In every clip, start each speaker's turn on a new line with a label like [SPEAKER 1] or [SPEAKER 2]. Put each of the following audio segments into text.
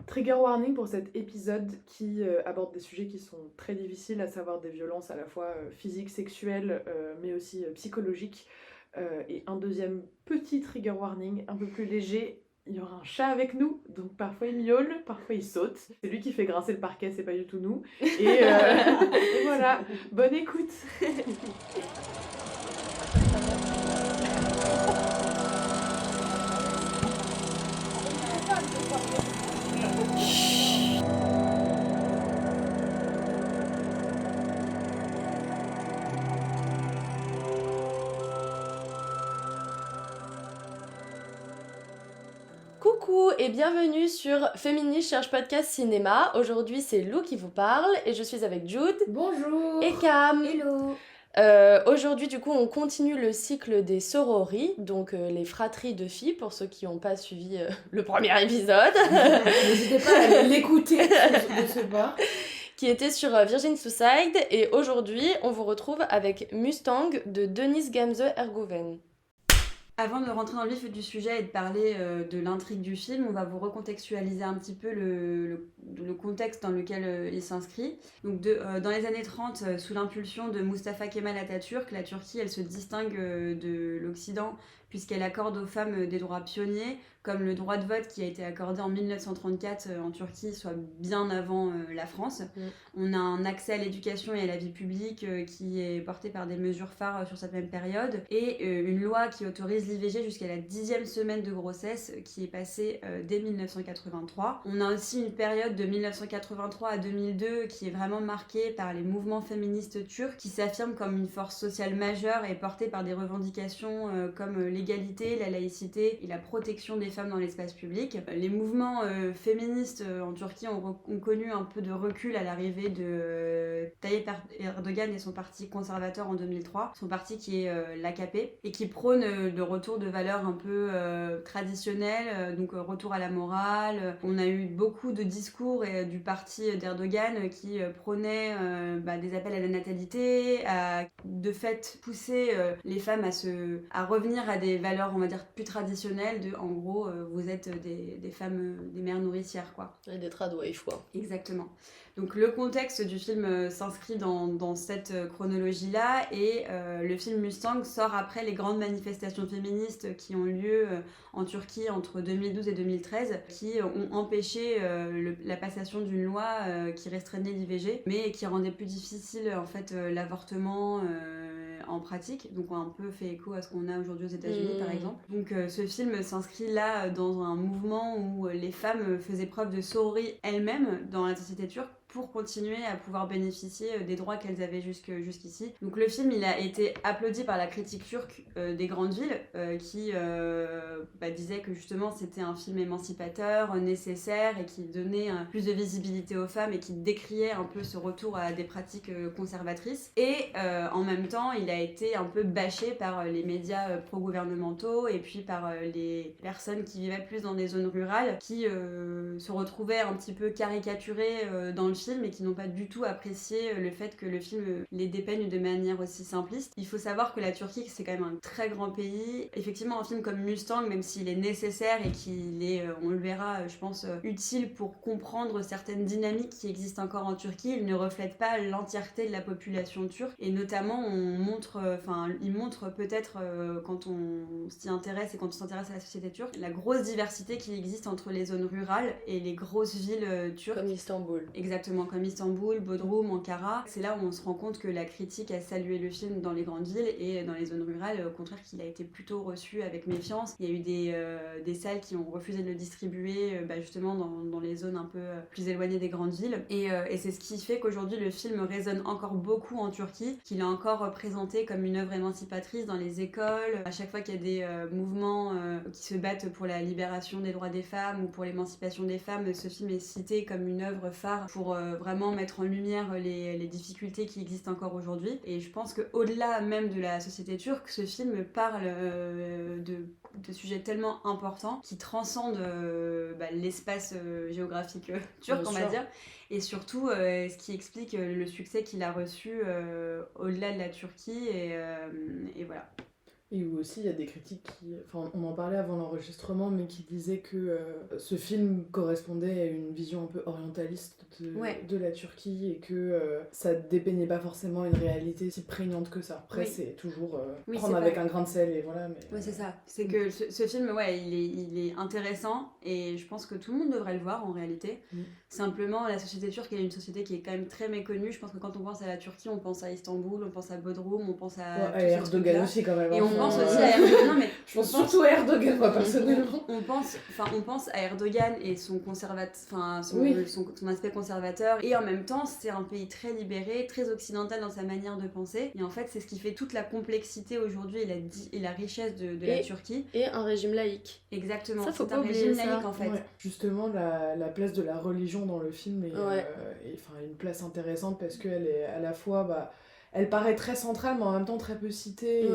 [SPEAKER 1] Trigger warning pour cet épisode qui aborde des sujets qui sont très difficiles, à savoir des violences à la fois physiques, sexuelles, mais aussi psychologiques. Et un deuxième petit trigger warning, un peu plus léger, il y aura un chat avec nous, donc parfois il miaule, parfois il saute. C'est lui qui fait grincer le parquet, c'est pas du tout nous. Et voilà, bonne écoute.
[SPEAKER 2] Coucou et bienvenue sur Féministe cherche podcast cinéma. Aujourd'hui c'est Lou qui vous parle et je suis avec Jude.
[SPEAKER 3] Bonjour.
[SPEAKER 2] Et Cam.
[SPEAKER 3] Hello.
[SPEAKER 2] Aujourd'hui du coup on continue le cycle des sorories, donc les fratries de filles pour ceux qui n'ont pas suivi le premier épisode.
[SPEAKER 3] N'hésitez pas à l'écouter de ce bas.
[SPEAKER 2] Qui était sur Virgin Suicide, et aujourd'hui on vous retrouve avec Mustang de Denise Gamze-Ergoven.
[SPEAKER 4] Avant de rentrer dans le vif du sujet et de parler de l'intrigue du film, on va vous recontextualiser un petit peu le contexte dans lequel il s'inscrit. Donc dans les années 30, sous l'impulsion de Mustafa Kemal Atatürk, la Turquie elle se distingue de l'Occident puisqu'elle accorde aux femmes des droits pionniers, comme le droit de vote qui a été accordé en 1934 en Turquie, soit bien avant la France. On a un accès à l'éducation et à la vie publique qui est porté par des mesures phares sur cette même période, et une loi qui autorise l'IVG jusqu'à la 10e semaine de grossesse qui est passée dès 1983. On a aussi une période de 1983 à 2002 qui est vraiment marquée par les mouvements féministes turcs qui s'affirment comme une force sociale majeure et portée par des revendications comme l'égalité, la laïcité et la protection des femmes dans l'espace public. Les mouvements féministes en Turquie ont connu un peu de recul à l'arrivée de Tayyip Erdogan et son parti conservateur en 2003, son parti qui est l'AKP, et qui prône le retour de valeurs un peu traditionnelles, donc retour à la morale. On a eu beaucoup de discours du parti d'Erdogan qui prônait des appels à la natalité, à de fait pousser les femmes à revenir à des valeurs, on va dire, plus traditionnelles, en gros, vous êtes des femmes, des mères nourricières, quoi.
[SPEAKER 2] Et des tradwives, quoi.
[SPEAKER 4] Exactement. Donc le contexte du film s'inscrit dans cette chronologie-là, et le film Mustang sort après les grandes manifestations féministes qui ont lieu en Turquie entre 2012 et 2013, qui ont empêché la passation d'une loi qui restreignait l'IVG, mais qui rendait plus difficile en fait l'avortement en pratique, donc on a un peu fait écho à ce qu'on a aujourd'hui aux États-Unis par exemple. Donc ce film s'inscrit là dans un mouvement où les femmes faisaient preuve de sororie elles-mêmes dans la société turque pour continuer à pouvoir bénéficier des droits qu'elles avaient jusqu'ici. Donc le film, il a été applaudi par la critique turque des grandes villes qui disait que justement c'était un film émancipateur, nécessaire, et qui donnait plus de visibilité aux femmes et qui décriait un peu ce retour à des pratiques conservatrices. Et en même temps, il a été un peu bâché par les médias pro-gouvernementaux et puis par les personnes qui vivaient plus dans des zones rurales qui se retrouvaient un petit peu caricaturées dans le film et qui n'ont pas du tout apprécié le fait que le film les dépeigne de manière aussi simpliste. Il faut savoir que la Turquie, c'est quand même un très grand pays. Effectivement, un film comme Mustang, même s'il est nécessaire et qu'il est, on le verra, je pense, utile pour comprendre certaines dynamiques qui existent encore en Turquie, il ne reflète pas l'entièreté de la population turque. Et notamment, il montre peut-être, quand on s'y intéresse et quand on s'intéresse à la société turque, la grosse diversité qui existe entre les zones rurales et les grosses villes turques.
[SPEAKER 2] Comme Istanbul.
[SPEAKER 4] Exactement, comme Istanbul, Bodrum, Ankara. C'est là où on se rend compte que la critique a salué le film dans les grandes villes, et dans les zones rurales, au contraire, qu'il a été plutôt reçu avec méfiance. Il y a eu des salles qui ont refusé de le distribuer justement dans les zones un peu plus éloignées des grandes villes. Et c'est ce qui fait qu'aujourd'hui le film résonne encore beaucoup en Turquie, qu'il est encore présenté comme une œuvre émancipatrice dans les écoles. À chaque fois qu'il y a des mouvements qui se battent pour la libération des droits des femmes ou pour l'émancipation des femmes, ce film est cité comme une œuvre phare pour vraiment mettre en lumière les difficultés qui existent encore aujourd'hui. Et je pense qu'au-delà même de la société turque, ce film parle de sujets tellement importants qui transcendent l'espace géographique turc, on va dire, et surtout ce qui explique le succès qu'il a reçu au-delà de la Turquie, et voilà.
[SPEAKER 3] Et où aussi il y a des critiques qui... Enfin, on en parlait avant l'enregistrement, mais qui disaient que ce film correspondait à une vision un peu orientaliste de la Turquie et que ça dépeignait pas forcément une réalité si prégnante que ça. Après, c'est toujours prendre avec un grain de sel et voilà. Mais,
[SPEAKER 4] c'est ça. C'est que ce film, il est intéressant et je pense que tout le monde devrait le voir en réalité. Simplement, la société turque est une société qui est quand même très méconnue. Je pense que quand on pense à la Turquie, on pense à Istanbul, on pense à Bodrum, on pense à...
[SPEAKER 3] Erdogan aussi quand même.
[SPEAKER 4] Et on pense aussi à Erdogan. Non, mais
[SPEAKER 3] je pense surtout à Erdogan, moi, personnellement.
[SPEAKER 4] On pense à Erdogan et son aspect conservateur. Et en même temps, c'est un pays très libéré, très occidental dans sa manière de penser. Et en fait, c'est ce qui fait toute la complexité aujourd'hui et la richesse de la Turquie.
[SPEAKER 2] Et un régime laïque.
[SPEAKER 4] Exactement,
[SPEAKER 2] ça, faut
[SPEAKER 4] c'est
[SPEAKER 2] pas
[SPEAKER 4] un
[SPEAKER 2] oublier
[SPEAKER 4] régime
[SPEAKER 2] ça.
[SPEAKER 4] laïque en fait.
[SPEAKER 3] Ouais. Justement, la place de la religion dans le film est une place intéressante parce qu'elle est à la fois... elle paraît très centrale, mais en même temps très peu citée.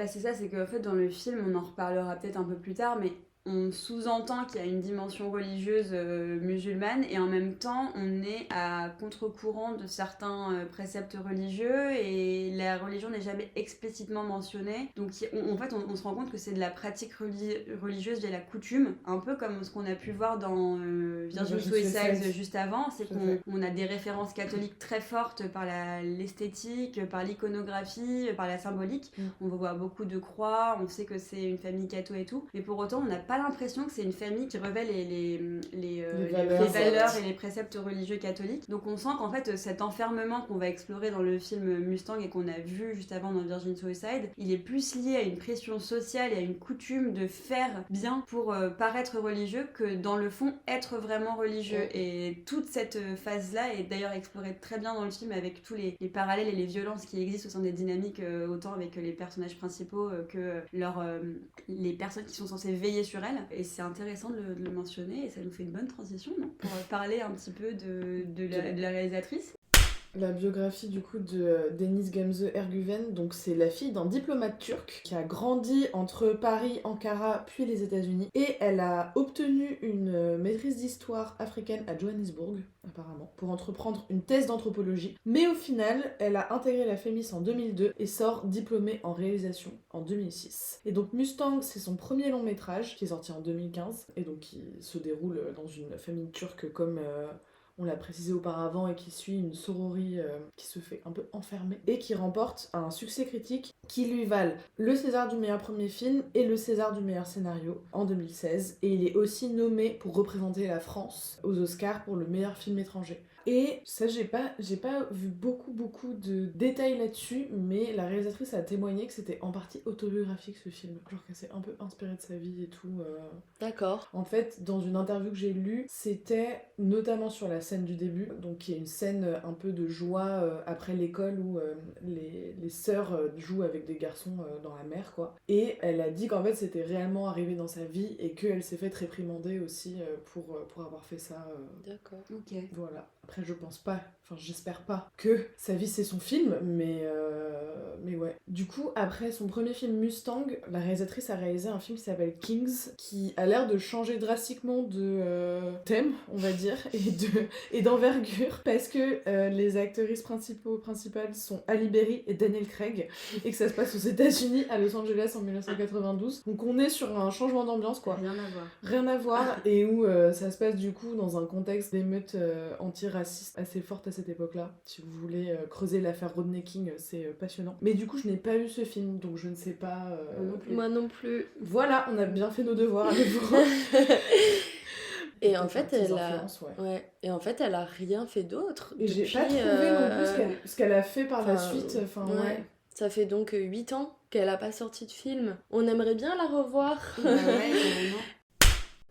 [SPEAKER 4] C'est ça, c'est qu'en fait, dans le film, on en reparlera peut-être un peu plus tard, mais on sous-entend qu'il y a une dimension religieuse musulmane et en même temps on est à contre-courant de certains préceptes religieux et la religion n'est jamais explicitement mentionnée. Donc en fait on se rend compte que c'est de la pratique religieuse via la coutume, un peu comme ce qu'on a pu voir dans Virgin Suicides juste avant, c'est qu'on a des références catholiques très fortes par l'esthétique, par l'iconographie, par la symbolique. On voit beaucoup de croix, on sait que c'est une famille catho et tout, mais pour autant on n'a pas l'impression que c'est une famille qui revêt les valeurs et les préceptes religieux catholiques. Donc on sent qu'en fait cet enfermement qu'on va explorer dans le film Mustang et qu'on a vu juste avant dans Virgin Suicide, il est plus lié à une pression sociale et à une coutume de faire bien pour paraître religieux que dans le fond être vraiment religieux. Et toute cette phase-là est d'ailleurs explorée très bien dans le film avec tous les parallèles et les violences qui existent au sein des dynamiques, autant avec les personnages principaux que les personnes qui sont censées veiller sur elle. Et c'est intéressant de le mentionner et ça nous fait une bonne transition pour parler un petit peu de la réalisatrice.
[SPEAKER 3] La biographie du coup de Deniz Gamze Ergüven, donc c'est la fille d'un diplomate turc qui a grandi entre Paris, Ankara puis les États-Unis et elle a obtenu une maîtrise d'histoire africaine à Johannesburg apparemment pour entreprendre une thèse d'anthropologie, mais au final elle a intégré la FEMIS en 2002 et sort diplômée en réalisation en 2006. Et donc Mustang c'est son premier long métrage qui est sorti en 2015 et donc qui se déroule dans une famille turque comme on l'a précisé auparavant, et qui suit une sororie qui se fait un peu enfermer et qui remporte un succès critique qui lui valent le César du meilleur premier film et le César du meilleur scénario en 2016. Et il est aussi nommé pour représenter la France aux Oscars pour le meilleur film étranger. Et ça, j'ai pas vu beaucoup de détails là-dessus, mais la réalisatrice a témoigné que c'était en partie autobiographique ce film. Genre qu'elle s'est un peu inspirée de sa vie et tout.
[SPEAKER 2] D'accord.
[SPEAKER 3] En fait, dans une interview que j'ai lue, c'était notamment sur la scène du début, donc qui est une scène un peu de joie après l'école où les sœurs jouent avec des garçons dans la mer, quoi. Et elle a dit qu'en fait c'était réellement arrivé dans sa vie et qu'elle s'est fait réprimander aussi pour avoir fait ça.
[SPEAKER 2] D'accord.
[SPEAKER 4] Ok.
[SPEAKER 3] Voilà. Après, je pense pas, enfin j'espère pas que sa vie c'est son film, mais ouais. Du coup, après son premier film Mustang, la réalisatrice a réalisé un film qui s'appelle Kings, qui a l'air de changer drastiquement de thème, on va dire, et d'envergure, parce que les actrices principales sont Halle Berry et Daniel Craig, et que ça se passe aux États-Unis, à Los Angeles en 1992. Donc on est sur un changement d'ambiance, quoi. Rien à voir, et où ça se passe du coup dans un contexte d'émeutes anti-raciste assez forte à cette époque-là. Si vous voulez creuser l'affaire Rodney King, c'est passionnant. Mais du coup, je n'ai pas vu ce film, donc je ne sais pas...
[SPEAKER 2] Moi non plus.
[SPEAKER 3] Voilà, on a bien fait nos devoirs avec vous.
[SPEAKER 2] Et en fait, Et en fait, elle a rien fait d'autre.
[SPEAKER 3] Et j'ai pas trouvé non plus ce qu'elle a fait par la suite.
[SPEAKER 2] Ça fait donc 8 ans qu'elle a pas sorti de film. On aimerait bien la revoir.
[SPEAKER 4] Carrément.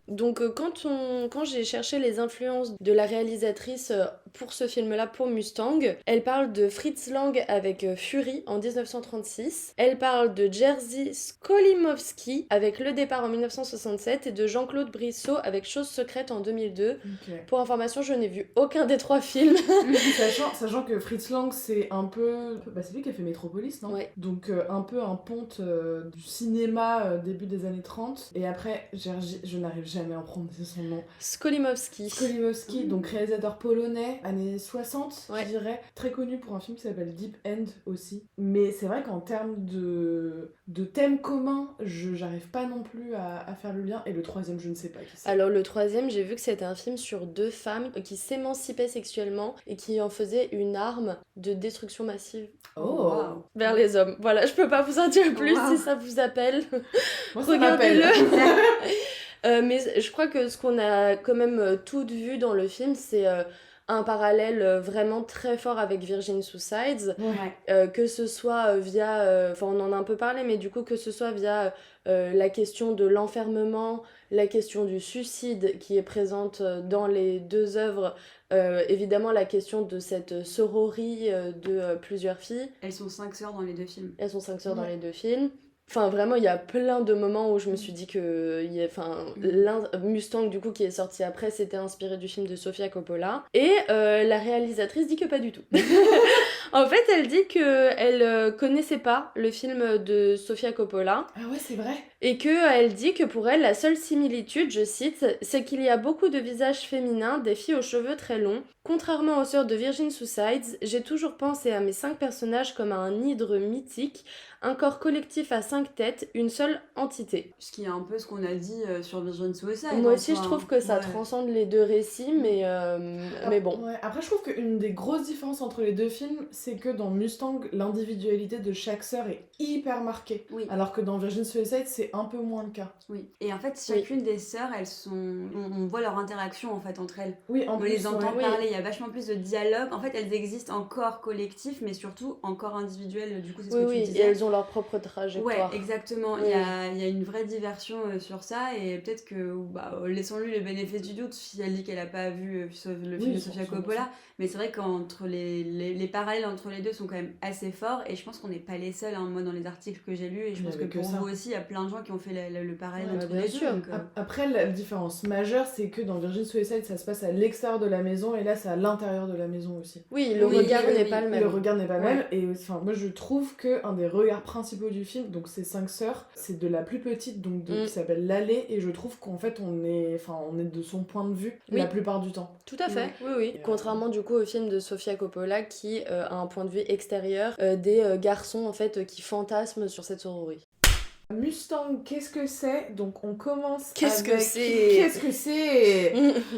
[SPEAKER 2] Donc quand j'ai cherché les influences de la réalisatrice pour ce film-là, pour Mustang, elle parle de Fritz Lang avec Fury en 1936, elle parle de Jerzy Skolimowski avec Le Départ en 1967 et de Jean-Claude Brissot avec Chose secrète en 2002. Okay. Pour information, je n'ai vu aucun des 3 films.
[SPEAKER 3] sachant que Fritz Lang, c'est un peu... c'est lui qui a fait Metropolis, non ?
[SPEAKER 2] Ouais.
[SPEAKER 3] Donc un peu un ponte du cinéma début des années 30. Et après, je n'arrive jamais à en prendre son nom.
[SPEAKER 2] Skolimowski,
[SPEAKER 3] donc réalisateur polonais, années 60,
[SPEAKER 2] Ouais.
[SPEAKER 3] je dirais. Très connu pour un film qui s'appelle Deep End aussi. Mais c'est vrai qu'en termes de thèmes communs, j'arrive pas non plus à faire le lien. Et le troisième, je ne sais pas qui c'est.
[SPEAKER 2] Alors le troisième, j'ai vu que c'était un film sur 2 femmes qui s'émancipaient sexuellement et qui en faisaient une arme de destruction massive
[SPEAKER 4] Wow.
[SPEAKER 2] vers les hommes. Voilà, je peux pas vous en dire plus
[SPEAKER 4] Wow.
[SPEAKER 2] si ça vous appelle.
[SPEAKER 3] Moi, ça m'appelle.
[SPEAKER 2] Regardez-le. Mais je crois que ce qu'on a quand même toutes vu dans le film, c'est un parallèle vraiment très fort avec Virgin Suicides.
[SPEAKER 4] Ouais.
[SPEAKER 2] Que ce soit via, enfin on en a un peu parlé, mais du coup que ce soit via la question de l'enfermement, la question du suicide qui est présente dans les 2 œuvres, évidemment la question de cette sororie de plusieurs filles.
[SPEAKER 4] Elles sont 5 sœurs dans les 2 films.
[SPEAKER 2] Elles sont 5 sœurs dans
[SPEAKER 3] Ouais.
[SPEAKER 2] les 2 films. Enfin, vraiment, il y a plein de moments où je me suis dit que Mustang, du coup, qui est sorti après, c'était inspiré du film de Sofia Coppola. Et la réalisatrice dit que pas du tout. En fait, elle dit qu'elle connaissait pas le film de Sofia Coppola
[SPEAKER 3] Ah ouais, c'est vrai.
[SPEAKER 2] et qu'elle dit que pour elle, la seule similitude, je cite, c'est qu'il y a beaucoup de visages féminins, des filles aux cheveux très longs. Contrairement aux sœurs de Virgin Suicides, j'ai toujours pensé à mes 5 personnages comme à un hydre mythique, un corps collectif à 5 têtes, une seule entité.
[SPEAKER 4] Ce qui est un peu ce qu'on a dit sur Virgin Suicide.
[SPEAKER 2] Moi
[SPEAKER 4] en
[SPEAKER 2] aussi,
[SPEAKER 4] soi,
[SPEAKER 2] je trouve
[SPEAKER 4] hein.
[SPEAKER 2] que ça
[SPEAKER 4] Ouais.
[SPEAKER 2] transcende les 2 récits, mais bon.
[SPEAKER 3] Ouais. Après, je trouve qu'une des grosses différences entre les 2 films, c'est que dans Mustang, l'individualité de chaque sœur est hyper marquée.
[SPEAKER 4] Oui.
[SPEAKER 3] Alors que dans Virgin Suicide, c'est un peu moins le cas.
[SPEAKER 4] Oui. Et en fait, chacune des sœurs, elles sont. On voit leur interaction en fait entre elles.
[SPEAKER 3] Oui, en
[SPEAKER 4] On
[SPEAKER 3] plus,
[SPEAKER 4] les entend
[SPEAKER 3] ouais.
[SPEAKER 4] parler, il y a vachement plus de dialogue. En fait, elles existent en corps collectif, mais surtout en corps individuel. Du coup, c'est ce que tu
[SPEAKER 2] Oui,
[SPEAKER 4] disais.
[SPEAKER 2] et elles ont leur propre
[SPEAKER 4] Ouais,
[SPEAKER 2] trajectoire.
[SPEAKER 4] exactement.
[SPEAKER 2] Oui.
[SPEAKER 4] Il y a une vraie diversion sur ça, et peut-être que laissons-lui le bénéfice du doute si elle dit qu'elle n'a pas vu le film de Sofia Coppola. Mais c'est vrai qu'entre les parallèles entre les deux sont quand même assez forts, et je pense qu'on n'est pas les seuls. Hein, moi, dans les articles que j'ai lus, et je
[SPEAKER 3] Il y
[SPEAKER 4] pense que
[SPEAKER 3] avait que
[SPEAKER 4] pour
[SPEAKER 3] ça.
[SPEAKER 4] vous aussi, il y a plein de gens qui ont fait le parallèle
[SPEAKER 2] Ouais,
[SPEAKER 4] entre
[SPEAKER 2] bien
[SPEAKER 4] les
[SPEAKER 2] sûr.
[SPEAKER 4] deux. Donc,
[SPEAKER 3] Après, la différence majeure, c'est que dans Virgin Suicide, ça se passe à l'extérieur de la maison, et là, c'est à l'intérieur de la maison aussi.
[SPEAKER 2] Oui, le
[SPEAKER 4] Oui,
[SPEAKER 2] regard
[SPEAKER 4] oui,
[SPEAKER 2] n'est
[SPEAKER 4] oui.
[SPEAKER 2] pas le
[SPEAKER 3] Le
[SPEAKER 2] même.
[SPEAKER 3] regard n'est pas le
[SPEAKER 4] Ouais.
[SPEAKER 3] même, et enfin, moi je trouve que un des regards principaux du film, donc ces 5 sœurs, c'est de la plus petite, donc qui s'appelle L'Allée, et je trouve qu'en fait on est de son point de vue
[SPEAKER 2] Oui.
[SPEAKER 3] la plupart du temps.
[SPEAKER 2] Tout à fait, oui, oui.
[SPEAKER 3] Et,
[SPEAKER 2] Contrairement du coup au film de Sofia Coppola qui a un point de vue extérieur des garçons en fait qui fantasment sur cette sororie.
[SPEAKER 3] Mustang, qu'est-ce que c'est? Donc on commence
[SPEAKER 2] Qu'est-ce que
[SPEAKER 3] avec...
[SPEAKER 2] c'est
[SPEAKER 3] Qu'est-ce que c'est?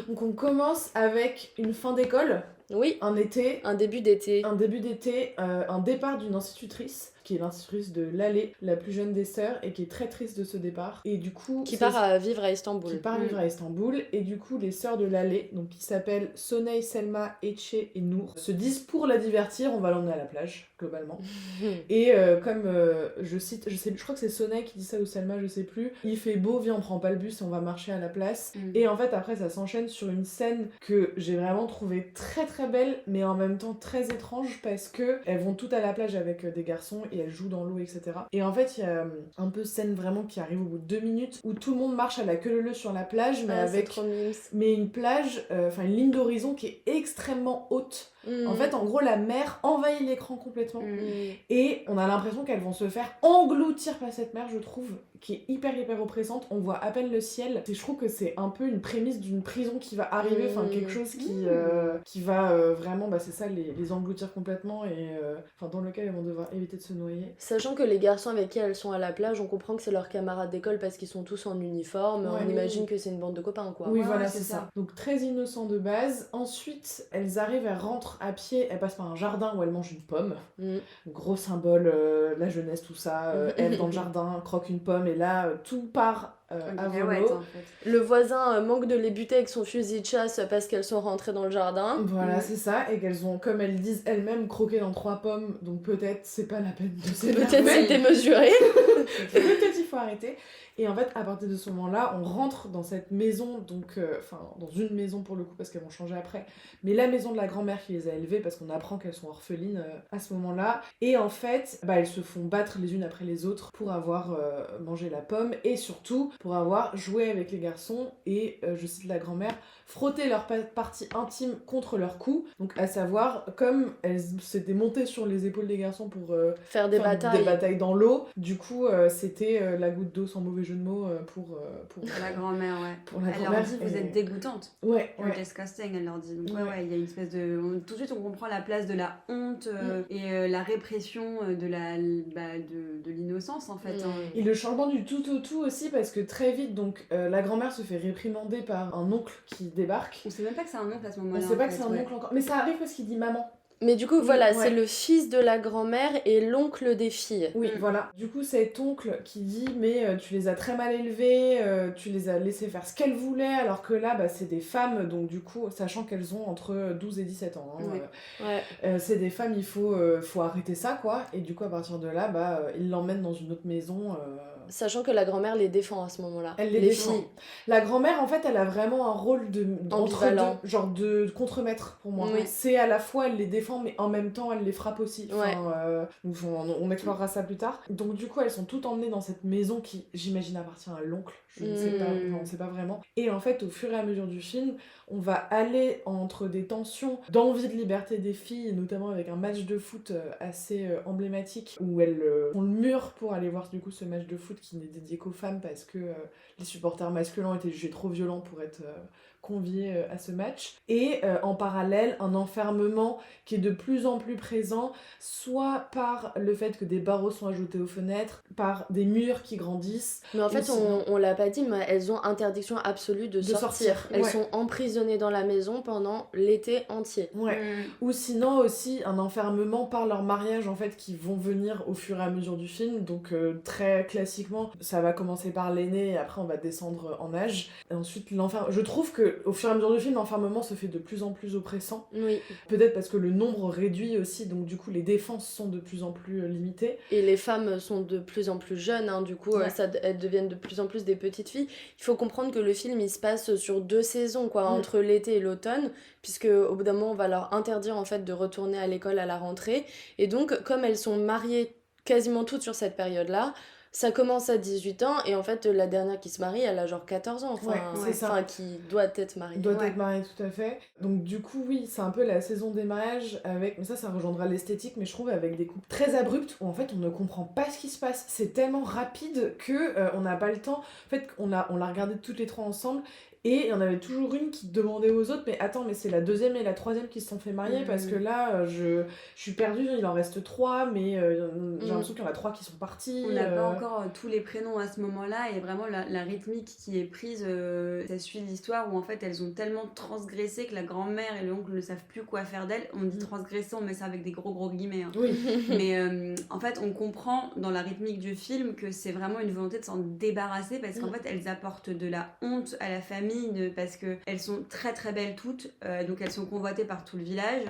[SPEAKER 3] Donc on commence avec une fin d'école,
[SPEAKER 2] Oui,
[SPEAKER 3] un été,
[SPEAKER 2] un début d'été.
[SPEAKER 3] un début d'été, un départ d'une institutrice, qui est l'institutrice de L'Allée, la plus jeune des sœurs, et qui est très triste de ce départ. Et du coup...
[SPEAKER 2] Qui
[SPEAKER 3] c'est-
[SPEAKER 2] part à vivre à Istanbul.
[SPEAKER 3] qui part vivre à Istanbul, et du coup les sœurs de L'Allée, donc qui s'appellent Sonay, Selma, Etche et Nour, se disent pour la divertir, on va l'emmener à la plage, globalement. Et comme je cite, je crois que c'est Sonay qui dit ça ou Selma, je sais plus, il fait beau, viens on prend pas le bus, on va marcher à la place. Et en fait après ça s'enchaîne sur une scène que j'ai vraiment trouvée très très belle, mais en même temps très étrange, parce que elles vont toutes à la plage avec des garçons et elles jouent dans l'eau, etc. Et en fait il y a un peu scène vraiment qui arrive au bout de 2 minutes où tout le monde marche à la queue leu-leu sur la plage, mais
[SPEAKER 2] Ah, c'est
[SPEAKER 3] avec
[SPEAKER 2] trop mimes.
[SPEAKER 3] une plage, enfin une ligne d'horizon qui est extrêmement haute. En
[SPEAKER 2] Mm.
[SPEAKER 3] fait, en gros, la mer envahit l'écran complètement.
[SPEAKER 4] Mm.
[SPEAKER 3] Et on a l'impression qu'elles vont se faire engloutir par cette mer, je trouve, qui est hyper oppressante. On voit à peine le ciel. Et je trouve que c'est un peu une prémisse d'une prison qui va arriver, enfin quelque chose qui va vraiment, c'est ça, les engloutir complètement, et dans lequel elles vont devoir éviter de se noyer.
[SPEAKER 2] Sachant que les garçons avec qui elles sont à la plage, on comprend que c'est leurs camarades d'école parce qu'ils sont tous en uniforme.
[SPEAKER 3] Ouais.
[SPEAKER 2] On imagine que c'est une bande de copains, quoi.
[SPEAKER 3] Oui,
[SPEAKER 4] Ouais,
[SPEAKER 3] voilà,
[SPEAKER 4] ouais,
[SPEAKER 3] c'est
[SPEAKER 4] c'est
[SPEAKER 3] ça.
[SPEAKER 4] ça.
[SPEAKER 3] Donc très innocent de base. Ensuite, elles arrivent, elles rentrent à pied, elles passent par un jardin où elles mangent une pomme.
[SPEAKER 2] Mm.
[SPEAKER 3] Gros symbole, la jeunesse, tout ça. Elle dans le jardin croque une pomme, et là, tout part à
[SPEAKER 4] Ouais,
[SPEAKER 3] volo.
[SPEAKER 4] en fait.
[SPEAKER 2] Le voisin manque de les buter avec son fusil de chasse parce qu'elles sont rentrées dans le jardin.
[SPEAKER 3] Voilà,
[SPEAKER 4] Mm.
[SPEAKER 3] c'est ça. Et qu'elles ont, comme elles disent elles-mêmes, croqué dans 3 pommes. Donc peut-être, c'est pas la peine de s'énerver.
[SPEAKER 2] Peut-être c'était mesuré.
[SPEAKER 3] Peut-être il faut arrêter. Et en fait, à partir de ce moment-là, on rentre dans cette maison, donc, dans une maison pour le coup, parce qu'elles vont changer après, mais la maison de la grand-mère qui les a élevées, parce qu'on apprend qu'elles sont orphelines à ce moment-là. Et en fait, elles se font battre les unes après les autres pour avoir mangé la pomme, et surtout, pour avoir joué avec les garçons et, je cite la grand-mère, frotter leurs parties intimes contre leur cou. Donc à savoir, comme elles s'étaient montées sur les épaules des garçons pour
[SPEAKER 2] Faire des batailles
[SPEAKER 3] dans l'eau, du coup c'était la goutte d'eau sans mauvais jeu de mots pour
[SPEAKER 4] la grand-mère, ouais.
[SPEAKER 3] Pour la
[SPEAKER 4] Elle
[SPEAKER 3] grand-mère,
[SPEAKER 4] leur dit vous êtes dégoûtante.
[SPEAKER 3] Ouais,
[SPEAKER 4] You're disgusting, elle leur dit. Donc
[SPEAKER 3] Ouais.
[SPEAKER 4] il y a une espèce de... Tout de suite on comprend la place de la honte et la répression de l'innocence en fait.
[SPEAKER 3] Et le changement du tout au tout aussi, parce que très vite, donc la grand-mère se fait réprimander par un oncle qui débarque.
[SPEAKER 4] On sait même pas que c'est un oncle à ce
[SPEAKER 3] On
[SPEAKER 4] moment-là.
[SPEAKER 3] sait pas que c'est un oncle encore, mais ça arrive parce qu'il dit maman.
[SPEAKER 2] Mais du coup,
[SPEAKER 3] Oui,
[SPEAKER 2] voilà,
[SPEAKER 3] ouais.
[SPEAKER 2] c'est le fils de la grand-mère et l'oncle des filles.
[SPEAKER 3] Oui, voilà. Du coup, cet oncle qui dit mais tu les as très mal élevées, tu les as laissées faire ce qu'elles voulaient, alors que là, bah, c'est des femmes, donc du coup, sachant qu'elles ont entre 12 et 17 ans. C'est des femmes, il faut arrêter ça, quoi. Et du coup, à partir de là, bah, il l'emmène dans une autre maison.
[SPEAKER 2] Sachant que la grand-mère les défend à ce moment-là.
[SPEAKER 3] Elle les
[SPEAKER 2] filles.
[SPEAKER 3] La grand-mère, en fait, elle a vraiment un rôle entre deux, genre de contre-maître pour moi.
[SPEAKER 2] Oui.
[SPEAKER 3] C'est à la fois, elle les défend, mais en même temps, elle les frappe aussi. Donc on explorera ça plus tard. Donc du coup, elles sont toutes emmenées dans cette maison qui, j'imagine, appartient à l'oncle. Je ne sais pas, on ne sait pas vraiment. Et en fait, au fur et à mesure du film, on va aller entre des tensions d'envie de liberté des filles, notamment avec un match de foot assez emblématique, où elles font le mur pour aller voir du coup ce match de foot qui n'est dédié qu'aux femmes parce que les supporters masculins étaient jugés trop violents pour être conviés à ce match. Et en parallèle, un enfermement qui est de plus en plus présent, soit par le fait que des barreaux sont ajoutés aux fenêtres, par des murs qui grandissent.
[SPEAKER 2] Mais en fait, on l'a pas dit, mais elles ont interdiction absolue de sortir. Elles sont emprisonnées dans la maison pendant l'été entier.
[SPEAKER 3] Ou sinon aussi un enfermement par leur mariage en fait qui vont venir au fur et à mesure du film. Donc très classiquement, ça va commencer par l'aîné et après on va descendre en âge. Et ensuite je trouve que au fur et à mesure du film, l'enfermement se fait de plus en plus oppressant.
[SPEAKER 2] Oui.
[SPEAKER 3] Peut-être parce que le nombre réduit aussi, donc du coup les défenses sont de plus en plus limitées.
[SPEAKER 2] Et les femmes sont de plus en plus jeunes, hein, du coup elles deviennent de plus en plus des petites filles. Il faut comprendre que le film il se passe sur 2 saisons, quoi, entre l'été et l'automne, puisque au bout d'un moment on va leur interdire en fait de retourner à l'école à la rentrée. Et donc comme elles sont mariées quasiment toutes sur cette période-là, ça commence à 18 ans et en fait la dernière qui se marie elle a genre 14 ans, qui doit être mariée.
[SPEAKER 3] Être mariée, tout à fait. Donc du coup oui, c'est un peu la saison des mariages avec, mais ça rejoindra l'esthétique, mais je trouve avec des coupes très abruptes où en fait on ne comprend pas ce qui se passe. C'est tellement rapide que on n'a pas le temps. En fait on l'a regardé toutes les trois ensemble. Et il y en avait toujours une qui demandait aux autres, mais attends, mais c'est la deuxième et la troisième qui se sont fait marier parce que là, je suis perdue, il en reste 3, mais j'ai l'impression qu'il y en a 3 qui sont partis.
[SPEAKER 4] On n'a pas encore tous les prénoms à ce moment-là, et vraiment la rythmique qui est prise, ça suit l'histoire où en fait elles ont tellement transgressé que la grand-mère et l'oncle ne savent plus quoi faire d'elles. On dit transgressé, on met ça avec des gros guillemets. Hein.
[SPEAKER 3] Oui.
[SPEAKER 4] Mais en fait, on comprend dans la rythmique du film que c'est vraiment une volonté de s'en débarrasser parce qu'en fait, elles apportent de la honte à la famille parce qu'elles sont très très belles toutes, donc elles sont convoitées par tout le village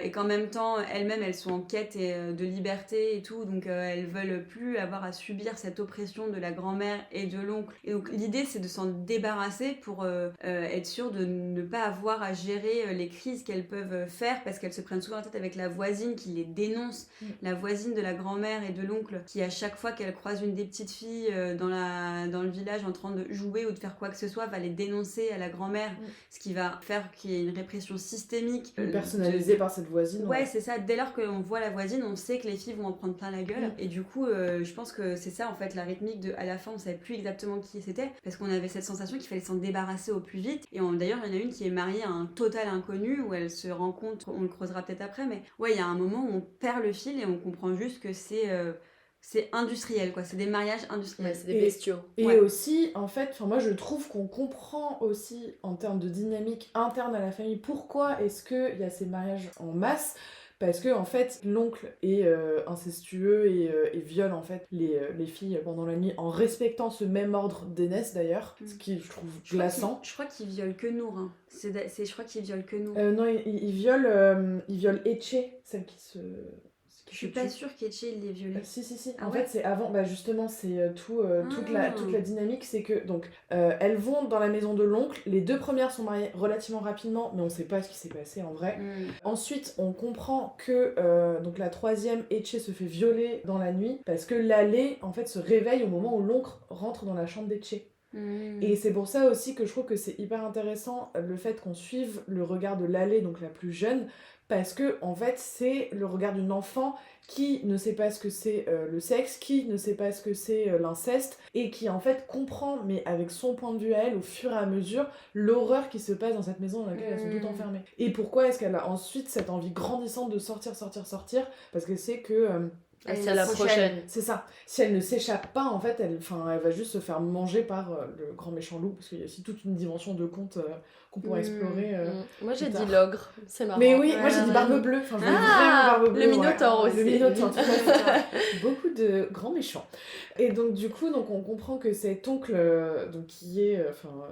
[SPEAKER 4] et qu'en même temps elles-mêmes elles sont en quête de liberté et tout, donc elles veulent plus avoir à subir cette oppression de la grand-mère et de l'oncle. Et donc l'idée c'est de s'en débarrasser pour être sûre de ne pas avoir à gérer les crises qu'elles peuvent faire parce qu'elles se prennent souvent en tête avec la voisine qui les dénonce, la voisine de la grand-mère et de l'oncle qui à chaque fois qu'elle croise une des petites filles dans le village en train de jouer ou de faire quoi que ce soit va les dénoncer à la grand-mère, ce qui va faire qu'il y ait une répression systémique
[SPEAKER 3] personnalisée par cette voisine.
[SPEAKER 4] Ouais, c'est ça, dès lors qu'on voit la voisine on sait que les filles vont en prendre plein la gueule et du coup je pense que c'est ça en fait la rythmique à la fin on savait plus exactement qui c'était parce qu'on avait cette sensation qu'il fallait s'en débarrasser au plus vite et d'ailleurs il y en a une qui est mariée à un total inconnu où elle se rencontre, on le creusera peut-être après, mais ouais il y a un moment où on perd le fil et on comprend juste que c'est industriel, quoi. C'est des mariages industriels.
[SPEAKER 2] C'est des bestiaux.
[SPEAKER 3] Et aussi, en fait, moi je trouve qu'on comprend aussi en termes de dynamique interne à la famille pourquoi est-ce qu'il y a ces mariages en masse. Parce que en fait l'oncle est incestueux et viole en fait les filles pendant la nuit en respectant ce même ordre d'aînesse d'ailleurs, ce qui je trouve glaçant.
[SPEAKER 4] Je crois qu'il viole que Nour. Hein. Je crois qu'il viole que Nour.
[SPEAKER 3] Non, il viole Etche, celle qui se...
[SPEAKER 4] Je suis pas sûre qu'Etche il l'ait violée.
[SPEAKER 3] Si.
[SPEAKER 4] Ah
[SPEAKER 3] en fait, c'est avant. Bah justement, c'est toute la dynamique, c'est que donc elles vont dans la maison de l'oncle. Les 2 premières sont mariées relativement rapidement, mais on sait pas ce qui s'est passé en vrai. Ensuite, on comprend que donc la 3e, Etche se fait violer dans la nuit parce que l'allée en fait se réveille au moment où l'oncle rentre dans la chambre d'Etche. Et c'est pour ça aussi que je trouve que c'est hyper intéressant le fait qu'on suive le regard de Laleh, donc la plus jeune, parce que en fait c'est le regard d'une enfant qui ne sait pas ce que c'est le sexe, qui ne sait pas ce que c'est l'inceste, et qui en fait comprend, mais avec son point de vue à elle, au fur et à mesure, l'horreur qui se passe dans cette maison dans laquelle elles sont toutes enfermées. Et pourquoi est-ce qu'elle a ensuite cette envie grandissante de sortir, parce qu'elle sait que...
[SPEAKER 2] c'est la prochaine.
[SPEAKER 3] C'est ça. Si elle ne s'échappe pas, en fait, elle va juste se faire manger par le grand méchant loup, parce qu'il y a aussi toute une dimension de conte qu'on pourrait explorer.
[SPEAKER 2] Moi j'ai
[SPEAKER 3] tard.
[SPEAKER 2] dit l'ogre, c'est marrant.
[SPEAKER 3] Mais oui, moi j'ai dit barbe bleue. Enfin, je voulais vraiment barbe bleue.
[SPEAKER 2] Le Minotaure aussi.
[SPEAKER 3] Le Minotaure, tout à fait. Beaucoup de grands méchants. Et donc du coup, on comprend que cet oncle, donc, qui est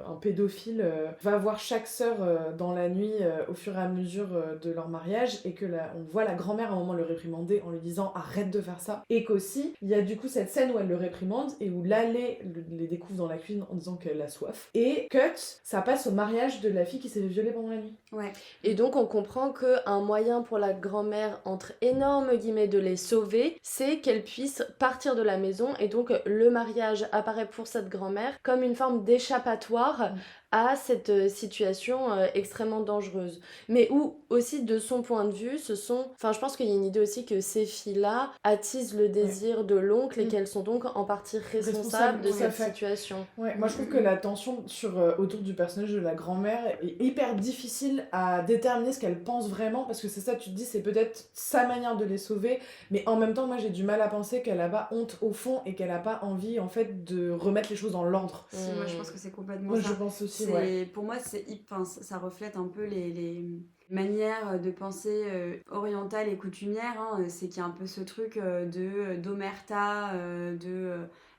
[SPEAKER 3] un pédophile, va voir chaque sœur dans la nuit au fur et à mesure de leur mariage, et que on voit la grand-mère à un moment le réprimander en lui disant arrête de faire ça, et qu'aussi il y a du coup cette scène où elle le réprimande et où Laleh les découvre dans la cuisine en disant qu'elle a soif, et cut, ça passe au mariage de la fille qui s'est fait violer pendant la nuit.
[SPEAKER 4] Ouais.
[SPEAKER 2] Et donc on comprend qu'un moyen pour la grand-mère, entre énormes guillemets, de les sauver, c'est qu'elle puisse partir de la maison, et donc le mariage apparaît pour cette grand-mère comme une forme d'échappatoire à cette situation extrêmement dangereuse. Mais où aussi, de son point de vue, je pense qu'il y a une idée aussi que ces filles-là attisent le désir de l'oncle, et qu'elles sont donc en partie responsables de cette situation.
[SPEAKER 3] Ouais, moi je trouve que la tension autour du personnage de la grand-mère est hyper difficile à déterminer ce qu'elle pense vraiment, parce que c'est ça, tu te dis, c'est peut-être sa manière de les sauver, mais en même temps, moi j'ai du mal à penser qu'elle a pas honte au fond, et qu'elle a pas envie en fait de remettre les choses dans l'ordre.
[SPEAKER 4] Si, moi je pense que c'est complètement
[SPEAKER 3] Moi
[SPEAKER 4] ça.
[SPEAKER 3] je pense aussi,
[SPEAKER 4] Pour moi, ça reflète un peu les manières de penser orientales et coutumières, hein. C'est qu'il y a un peu ce truc d'omerta,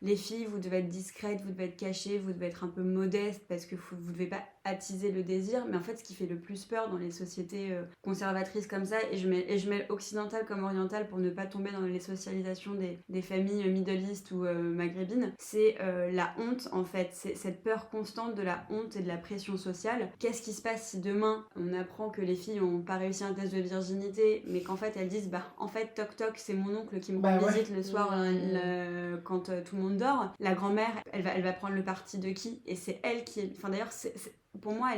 [SPEAKER 4] les filles, vous devez être discrètes, vous devez être cachées, vous devez être un peu modeste, parce que vous devez pas attiser le désir. Mais en fait, ce qui fait le plus peur dans les sociétés conservatrices comme ça, et je mets occidentale comme orientale pour ne pas tomber dans les socialisations des familles Middle East ou maghrébines, c'est la honte, en fait. C'est cette peur constante de la honte et de la pression sociale. Qu'est-ce qui se passe si demain on apprend que les filles n'ont pas réussi un test de virginité, mais qu'en fait elles disent en fait toc toc, c'est mon oncle qui me rend visite le soir quand tout le monde dort. La grand-mère, elle va prendre le parti de qui? Et c'est elle qui est... Enfin d'ailleurs, pour moi,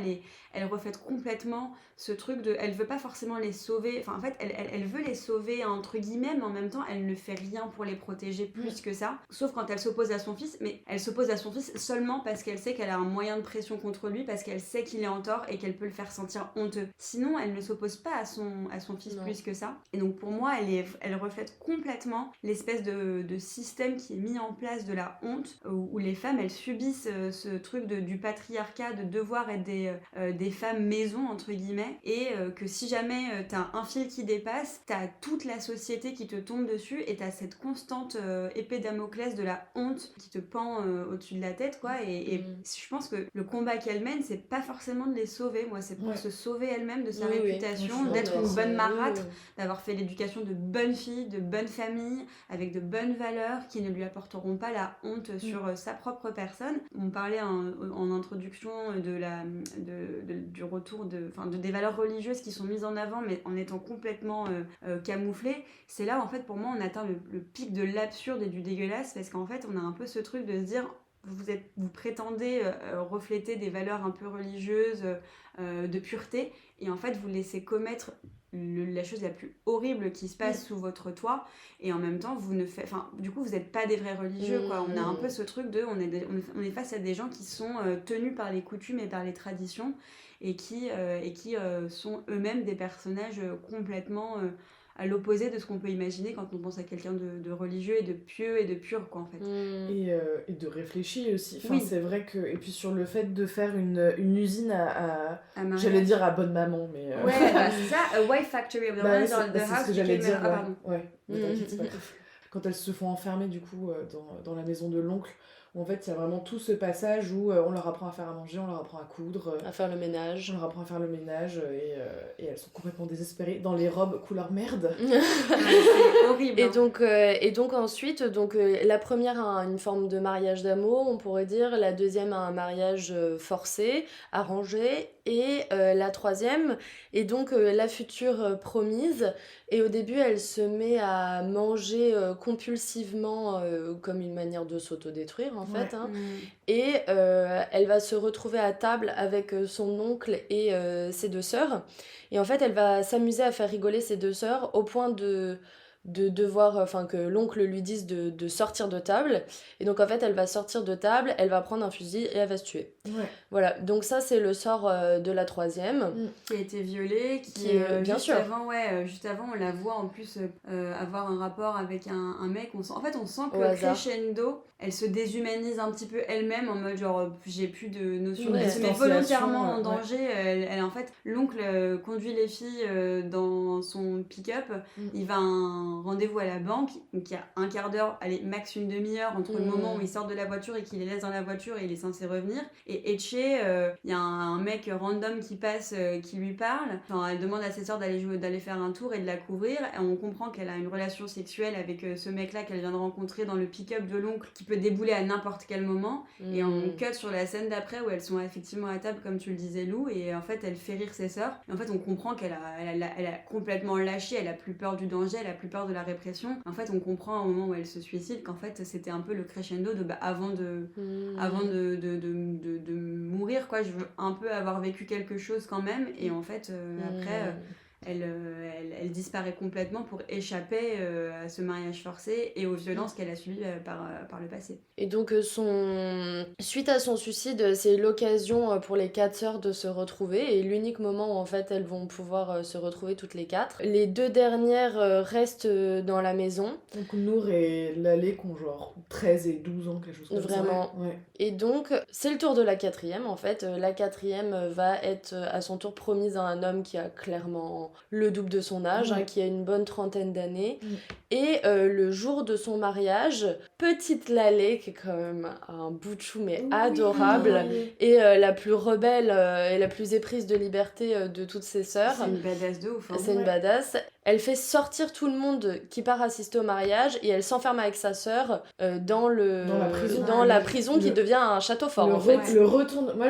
[SPEAKER 4] elle reflète complètement ce truc de... Elle veut pas forcément les sauver. Enfin, en fait, elle veut les sauver, entre guillemets, mais en même temps, elle ne fait rien pour les protéger plus que ça. Sauf quand elle s'oppose à son fils. Mais elle s'oppose à son fils seulement parce qu'elle sait qu'elle a un moyen de pression contre lui, parce qu'elle sait qu'il est en tort et qu'elle peut le faire sentir honteux. Sinon, elle ne s'oppose pas à son fils plus que ça. Et donc, pour moi, elle reflète complètement l'espèce de système qui est mis en place de la honte, où les femmes, elles subissent ce truc du patriarcat, de devoir être des femmes maison, entre guillemets, et que si jamais t'as un fil qui dépasse, t'as toute la société qui te tombe dessus, et t'as cette constante épée Damoclès de la honte qui te pend au-dessus de la tête, quoi. Et je pense que le combat qu'elle mène, c'est pas forcément de les sauver, moi, c'est pour se sauver elle-même de sa réputation, d'être une bonne marâtre, d'avoir fait l'éducation de bonnes filles, de bonnes familles, avec de bonnes valeurs qui ne lui apporteront pas la honte sur sa propre personne. On parlait en introduction du retour des valeurs religieuses qui sont mises en avant, mais en étant complètement camouflées. C'est là où, en fait, pour moi, on atteint le pic de l'absurde et du dégueulasse, parce qu'en fait, on a un peu ce truc de se dire, vous prétendez refléter des valeurs un peu religieuses, de pureté, et en fait, vous laissez commettre la chose la plus horrible qui se passe sous votre toit, et en même temps du coup vous n'êtes pas des vrais religieux, quoi. On a un peu ce truc de on est face à des gens qui sont tenus par les coutumes et par les traditions, et qui sont eux-mêmes des personnages complètement à l'opposé de ce qu'on peut imaginer quand on pense à quelqu'un de religieux et de pieux et de pur, quoi, en fait.
[SPEAKER 3] Et de réfléchir aussi. Enfin, c'est vrai que... Et puis sur le fait de faire une usine à j'allais dire à bonne maman, mais...
[SPEAKER 4] Ouais, c'est ça, a wife factory of the ones on the house.
[SPEAKER 3] C'est ce que j'allais dire,
[SPEAKER 4] pardon.
[SPEAKER 3] Ouais, t'inquiète, c'est pas grave. Quand elles se font enfermer, du coup, dans la maison de l'oncle, où en fait, il y a vraiment tout ce passage où on leur apprend à faire à manger, on leur apprend à coudre,
[SPEAKER 2] à faire le ménage.
[SPEAKER 3] On leur apprend à faire le ménage, et elles sont complètement désespérées dans les robes couleur merde.
[SPEAKER 4] C'est horrible.
[SPEAKER 2] Et donc ensuite, la première a une forme de mariage d'amour, on pourrait dire. La deuxième a un mariage forcé, arrangé. Et la troisième est donc la future promise. Et au début, elle se met à manger compulsivement comme une manière de s'autodétruire, en fait.
[SPEAKER 3] Ouais.
[SPEAKER 2] Hein. Et elle va se retrouver à table avec son oncle et ses 2 sœurs. Et en fait, elle va s'amuser à faire rigoler ses 2 sœurs au point de devoir, enfin que l'oncle lui dise de sortir de table. Et donc en fait, elle va sortir de table, elle va prendre un fusil et elle va se tuer.
[SPEAKER 3] Ouais.
[SPEAKER 2] Voilà, donc ça c'est le sort de la 3e.
[SPEAKER 4] Qui a été violée,
[SPEAKER 2] Qui est, bien
[SPEAKER 4] juste
[SPEAKER 2] sûr.
[SPEAKER 4] Juste avant, on la voit en plus avoir un rapport avec un mec. On sent que
[SPEAKER 2] Au hasard.
[SPEAKER 4] crescendo, elle se déshumanise un petit peu elle-même en mode genre j'ai plus de notion.
[SPEAKER 2] Ouais.
[SPEAKER 4] Elle se met
[SPEAKER 3] Distanciation,
[SPEAKER 4] volontairement en
[SPEAKER 3] ouais.
[SPEAKER 4] danger. Elle en fait, l'oncle conduit les filles dans son pick-up. Il va à un rendez-vous à la banque. Donc il y a un quart d'heure, allez, max une demi-heure entre le moment où il sort de la voiture et qu'il les laisse dans la voiture et il est censé revenir. Et Etche, il y a un mec random qui passe, qui lui parle. Enfin, elle demande à ses sœurs d'aller faire un tour et de la couvrir. Et on comprend qu'elle a une relation sexuelle avec ce mec-là qu'elle vient de rencontrer dans le pick-up de l'oncle, qui peut débouler à n'importe quel moment. Et on cut sur la scène d'après où elles sont effectivement à table, comme tu le disais, Lou. Et en fait, elle fait rire ses sœurs. Et en fait, on comprend qu'elle a complètement lâché. Elle a plus peur du danger, elle a plus peur de la répression. En fait, on comprend au moment où elle se suicide qu'en fait, c'était un peu le crescendo de avant de mourir, quoi. Je veux un peu avoir vécu quelque chose quand même, et en fait après elle disparaît complètement pour échapper à ce mariage forcé et aux violences qu'elle a subies par le passé.
[SPEAKER 2] Et donc suite à son suicide, c'est l'occasion pour les 4 sœurs de se retrouver, et l'unique moment où en fait elles vont pouvoir se retrouver toutes les 4. Les 2 dernières restent dans la maison.
[SPEAKER 3] Donc Nour et Laleh qui ont genre 13 et 12 ans, quelque chose comme
[SPEAKER 2] Vraiment.
[SPEAKER 3] ça. Ouais.
[SPEAKER 2] Et donc c'est le tour de la 4e en fait. La 4e va être à son tour promise à un homme qui a clairement le double de son âge,
[SPEAKER 3] Ouais.
[SPEAKER 2] qui a une bonne trentaine d'années. Et le jour de son mariage, petite Laleh, qui est quand même un bout de chou mais adorable,
[SPEAKER 3] Oui.
[SPEAKER 2] et la plus rebelle et la plus éprise de liberté de toutes ses sœurs.
[SPEAKER 4] C'est une badass de ouf, hein.
[SPEAKER 2] C'est une badass. Elle fait sortir tout le monde qui part assister au mariage, et elle s'enferme avec sa sœur dans la prison qui devient un château fort en fait.
[SPEAKER 3] Le retourne... Moi,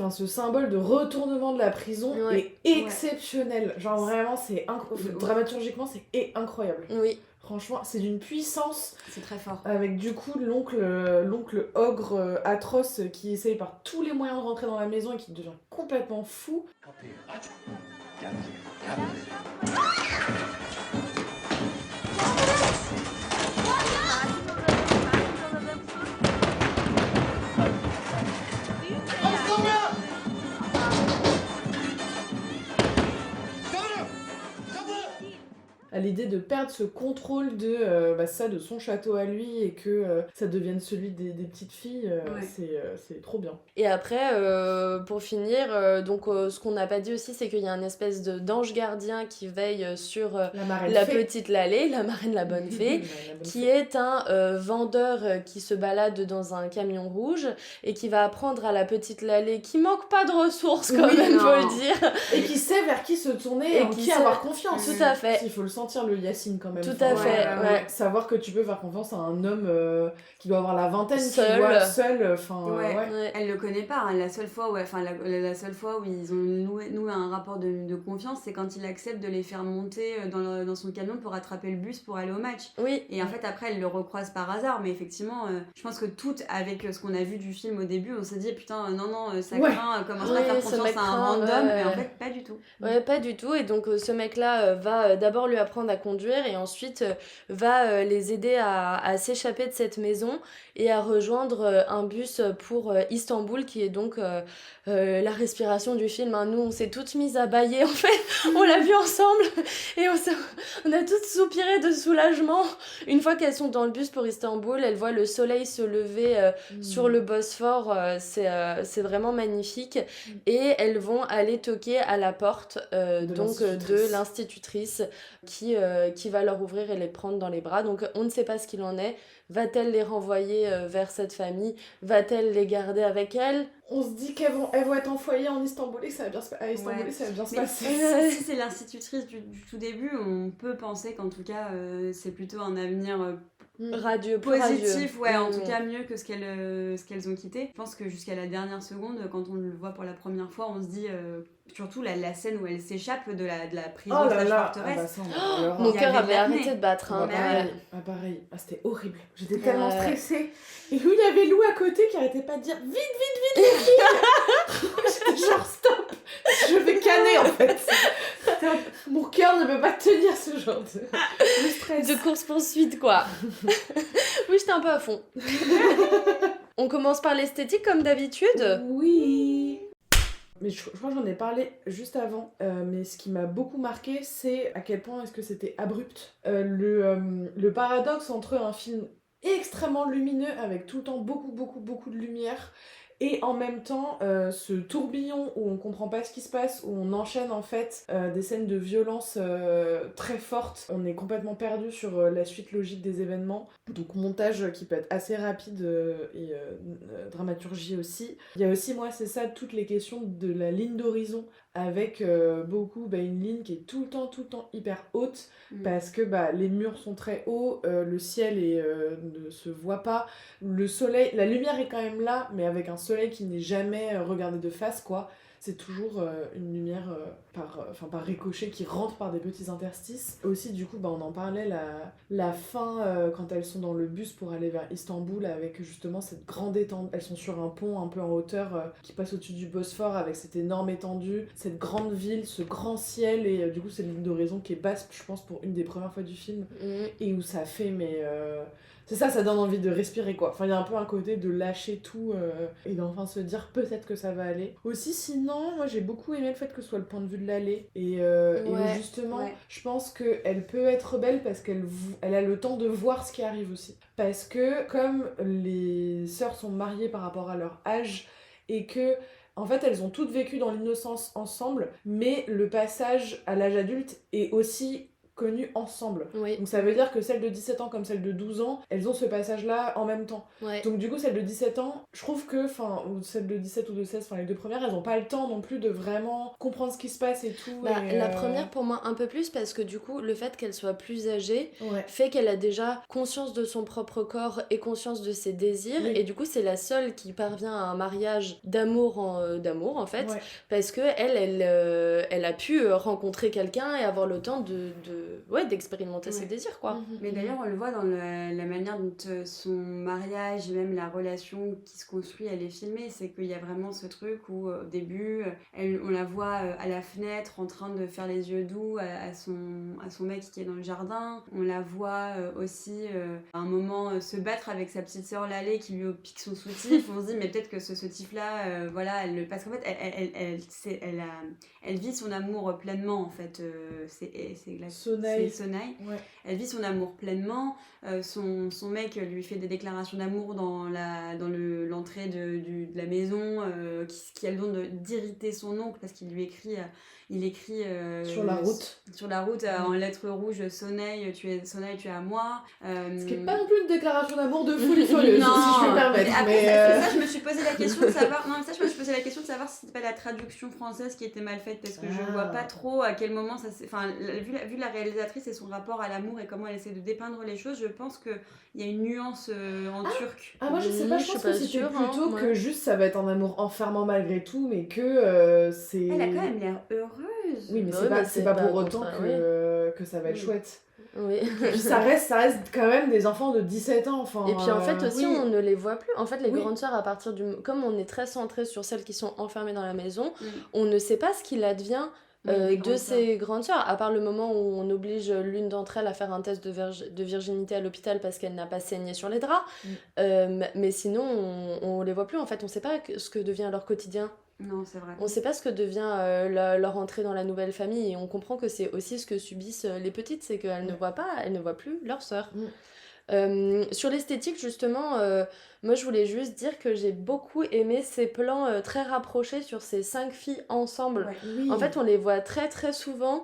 [SPEAKER 3] ce symbole de retournement de la prison
[SPEAKER 2] Ouais.
[SPEAKER 3] est exceptionnel. Genre vraiment, c'est dramaturgiquement, c'est incroyable.
[SPEAKER 2] Oui.
[SPEAKER 3] Franchement, c'est d'une puissance.
[SPEAKER 4] C'est très fort.
[SPEAKER 3] Avec du coup l'oncle ogre atroce qui essaye par tous les moyens de rentrer dans la maison et qui devient complètement fou. À l'idée de perdre ce contrôle de son château à lui et que ça devienne celui des petites filles, c'est trop bien.
[SPEAKER 2] Et après, pour finir, ce qu'on n'a pas dit aussi, c'est qu'il y a une espèce d'ange gardien qui veille sur la petite Laleh, la marraine la bonne fée, qui est un vendeur qui se balade dans un camion rouge et qui va apprendre à la petite Laleh, qui manque pas de ressources quand même, faut le dire.
[SPEAKER 3] Et qui sait vers qui se tourner et en qui avoir confiance.
[SPEAKER 2] Tout à fait.
[SPEAKER 3] Il faut le sentir, le Yacine quand même.
[SPEAKER 2] Tout à fait, ouais.
[SPEAKER 3] Savoir que tu peux faire confiance à un homme qui doit avoir la vingtaine,
[SPEAKER 2] seul.
[SPEAKER 3] Tu vois, seul.
[SPEAKER 4] Ouais. Elle le connaît pas, hein. La seule fois où ils ont noué un rapport de confiance, c'est quand il accepte de les faire monter dans son camion pour attraper le bus pour aller au match.
[SPEAKER 2] Oui.
[SPEAKER 4] Et en fait, après, elle le recroise par hasard, mais effectivement, je pense que toutes, avec ce qu'on a vu du film au début, on s'est dit putain, non, ça craint, commence pas à faire confiance à un random, mais en fait, pas du tout.
[SPEAKER 2] Ouais, pas du tout. Et donc, ce mec-là va d'abord lui apprendre à conduire, et ensuite va les aider à s'échapper de cette maison et à rejoindre un bus pour Istanbul, qui est donc la respiration du film. Hein. Nous, on s'est toutes mises à bâiller, en fait. On l'a vu ensemble et on a toutes soupiré de soulagement. Une fois qu'elles sont dans le bus pour Istanbul, elles voient le soleil se lever sur le Bosphore. C'est vraiment magnifique. Et elles vont aller toquer à la porte de l'institutrice qui va leur ouvrir et les prendre dans les bras. Donc on ne sait pas ce qu'il en est. Va-t-elle les renvoyer vers cette famille? Va-t-elle les garder avec elle?
[SPEAKER 3] On se dit qu'elles vont être envoyées en Istanbul et ça va bien se passer.
[SPEAKER 4] Si c'est l'institutrice du tout début, on peut penser qu'en tout cas c'est plutôt un avenir
[SPEAKER 2] Radieux, plus radieux.
[SPEAKER 4] Positif, ouais, en tout cas mieux que ce qu'elles ont quitté. Je pense que jusqu'à la dernière seconde, quand on le voit pour la première fois, on se dit, surtout la scène où elle s'échappe de la prison
[SPEAKER 3] Oh
[SPEAKER 4] de
[SPEAKER 3] là
[SPEAKER 4] la
[SPEAKER 3] là,
[SPEAKER 4] forteresse.
[SPEAKER 2] Mon
[SPEAKER 4] Il y
[SPEAKER 2] cœur
[SPEAKER 4] avait de
[SPEAKER 2] avait
[SPEAKER 4] l'acné.
[SPEAKER 2] arrêté de battre. Hein.
[SPEAKER 3] Pareil. Ah, c'était horrible. J'étais tellement
[SPEAKER 2] Ouais.
[SPEAKER 3] stressée. Et où il y avait Lou à côté qui arrêtait pas de dire vite, les filles. J'étais genre stop. Je vais canner en fait. Stop. Mon cœur ne peut pas tenir ce genre de stress.
[SPEAKER 2] De course-poursuite, quoi. Oui, j'étais un peu à fond. On commence par l'esthétique, comme d'habitude.
[SPEAKER 3] Oui. Mais je crois que j'en ai parlé juste avant, mais ce qui m'a beaucoup marqué, c'est à quel point est-ce que c'était abrupt. Le paradoxe entre un film extrêmement lumineux, avec tout le temps beaucoup de lumière, et en même temps ce tourbillon où on comprend pas ce qui se passe, où on enchaîne en fait des scènes de violence très fortes. On est complètement perdu sur la suite logique des événements. Donc montage qui peut être assez rapide et dramaturgie aussi. Il y a aussi, moi c'est ça, toutes les questions de la ligne d'horizon, avec une ligne qui est tout le temps hyper haute, parce que les murs sont très hauts, le ciel ne se voit pas, le soleil, la lumière est quand même là, mais avec un soleil qui n'est jamais regardé de face, quoi. C'est toujours une lumière par ricochet qui rentre par des petits interstices. Aussi, du coup, on en parlait, la fin, quand elles sont dans le bus pour aller vers Istanbul, avec justement cette grande étendue. Elles sont sur un pont un peu en hauteur qui passe au-dessus du Bosphore, avec cette énorme étendue, cette grande ville, ce grand ciel, et du coup, cette ligne d'horizon qui est basse, je pense, pour une des premières fois du film, et où ça fait, c'est ça donne envie de respirer, quoi. Enfin, il y a un peu un côté de lâcher tout et d'enfin se dire peut-être que ça va aller. Aussi, sinon, moi j'ai beaucoup aimé le fait que ce soit le point de vue de l'allée. Et justement, je pense qu'elle peut être belle parce qu'elle a le temps de voir ce qui arrive aussi. Parce que comme les sœurs sont mariées par rapport à leur âge et que en fait, elles ont toutes vécu dans l'innocence ensemble, mais le passage à l'âge adulte est aussi connues ensemble.
[SPEAKER 2] Oui.
[SPEAKER 3] Donc ça veut dire que celles de 17 ans comme celles de 12 ans, elles ont ce passage-là en même temps.
[SPEAKER 2] Ouais.
[SPEAKER 3] Donc du coup, celles de 17 ans, je trouve que, ou celles de 17 ou de 16, les deux premières, elles ont pas le temps non plus de vraiment comprendre ce qui se passe et tout.
[SPEAKER 2] La première, pour moi, un peu plus, parce que du coup, le fait qu'elle soit plus âgée
[SPEAKER 3] ouais.
[SPEAKER 2] fait qu'elle a déjà conscience de son propre corps et conscience de ses désirs, et du coup, c'est la seule qui parvient à un mariage d'amour en fait, parce que elle a pu rencontrer quelqu'un et avoir le temps d'expérimenter ses désirs, quoi.
[SPEAKER 4] Mais d'ailleurs, on le voit dans la manière dont son mariage et même la relation qui se construit, elle est filmée. C'est qu'il y a vraiment ce truc où, au début, on la voit à la fenêtre en train de faire les yeux doux à son mec qui est dans le jardin. On la voit aussi à un moment se battre avec sa petite sœur Lalé qui lui pique son soutif. On se dit, mais peut-être que ce soutif-là, parce qu'en fait, elle vit son amour pleinement, en fait.
[SPEAKER 3] Sonaï.
[SPEAKER 4] Ouais. Elle vit son amour pleinement. Son mec lui fait des déclarations d'amour dans l'entrée de la maison qui a le don d'irriter son oncle parce qu'il lui écrit
[SPEAKER 3] sur la route
[SPEAKER 4] en lettres rouges, Sonaï, tu es à moi.
[SPEAKER 3] Ce qui est pas non plus une déclaration d'amour de folie furieuse,
[SPEAKER 4] non,
[SPEAKER 3] si je peux me permettre.
[SPEAKER 4] Ça, je me suis posé la question de savoir. Non, ça, je me suis posé la question de savoir si c'était pas la traduction française qui était mal faite, parce que je vois pas trop à quel moment ça. Enfin, vu la réalisatrice et son rapport à l'amour et comment elle essaie de dépeindre les choses, je pense que il y a une nuance en turc.
[SPEAKER 3] Moi je sais pas, je pense que c'était plutôt que juste ça va être un amour enfermant malgré tout, mais que c'est.
[SPEAKER 4] Elle a quand même l'air heureuse.
[SPEAKER 3] Oui, mais c'est pas pour autant que ça va être chouette.
[SPEAKER 2] Oui.
[SPEAKER 3] Puis ça reste quand même des enfants de 17 ans. Enfin,
[SPEAKER 2] et puis en fait aussi on ne les voit plus. En fait les grandes sœurs, à partir comme on est très centré sur celles qui sont enfermées dans la maison, on ne sait pas ce qu'il advient de ces grandes sœurs, à part le moment où on oblige l'une d'entre elles à faire un test de virginité à l'hôpital parce qu'elle n'a pas saigné sur les draps. Mais sinon on les voit plus, en fait on sait pas ce que devient leur quotidien.
[SPEAKER 4] Non, c'est vrai.
[SPEAKER 2] On sait pas ce que devient leur entrée dans la nouvelle famille, et on comprend que c'est aussi ce que subissent les petites, c'est qu'elles ne voient plus leur sœur. Sur l'esthétique justement, moi je voulais juste dire que j'ai beaucoup aimé ces plans très rapprochés sur ces 5 filles ensemble. En fait on les voit très très souvent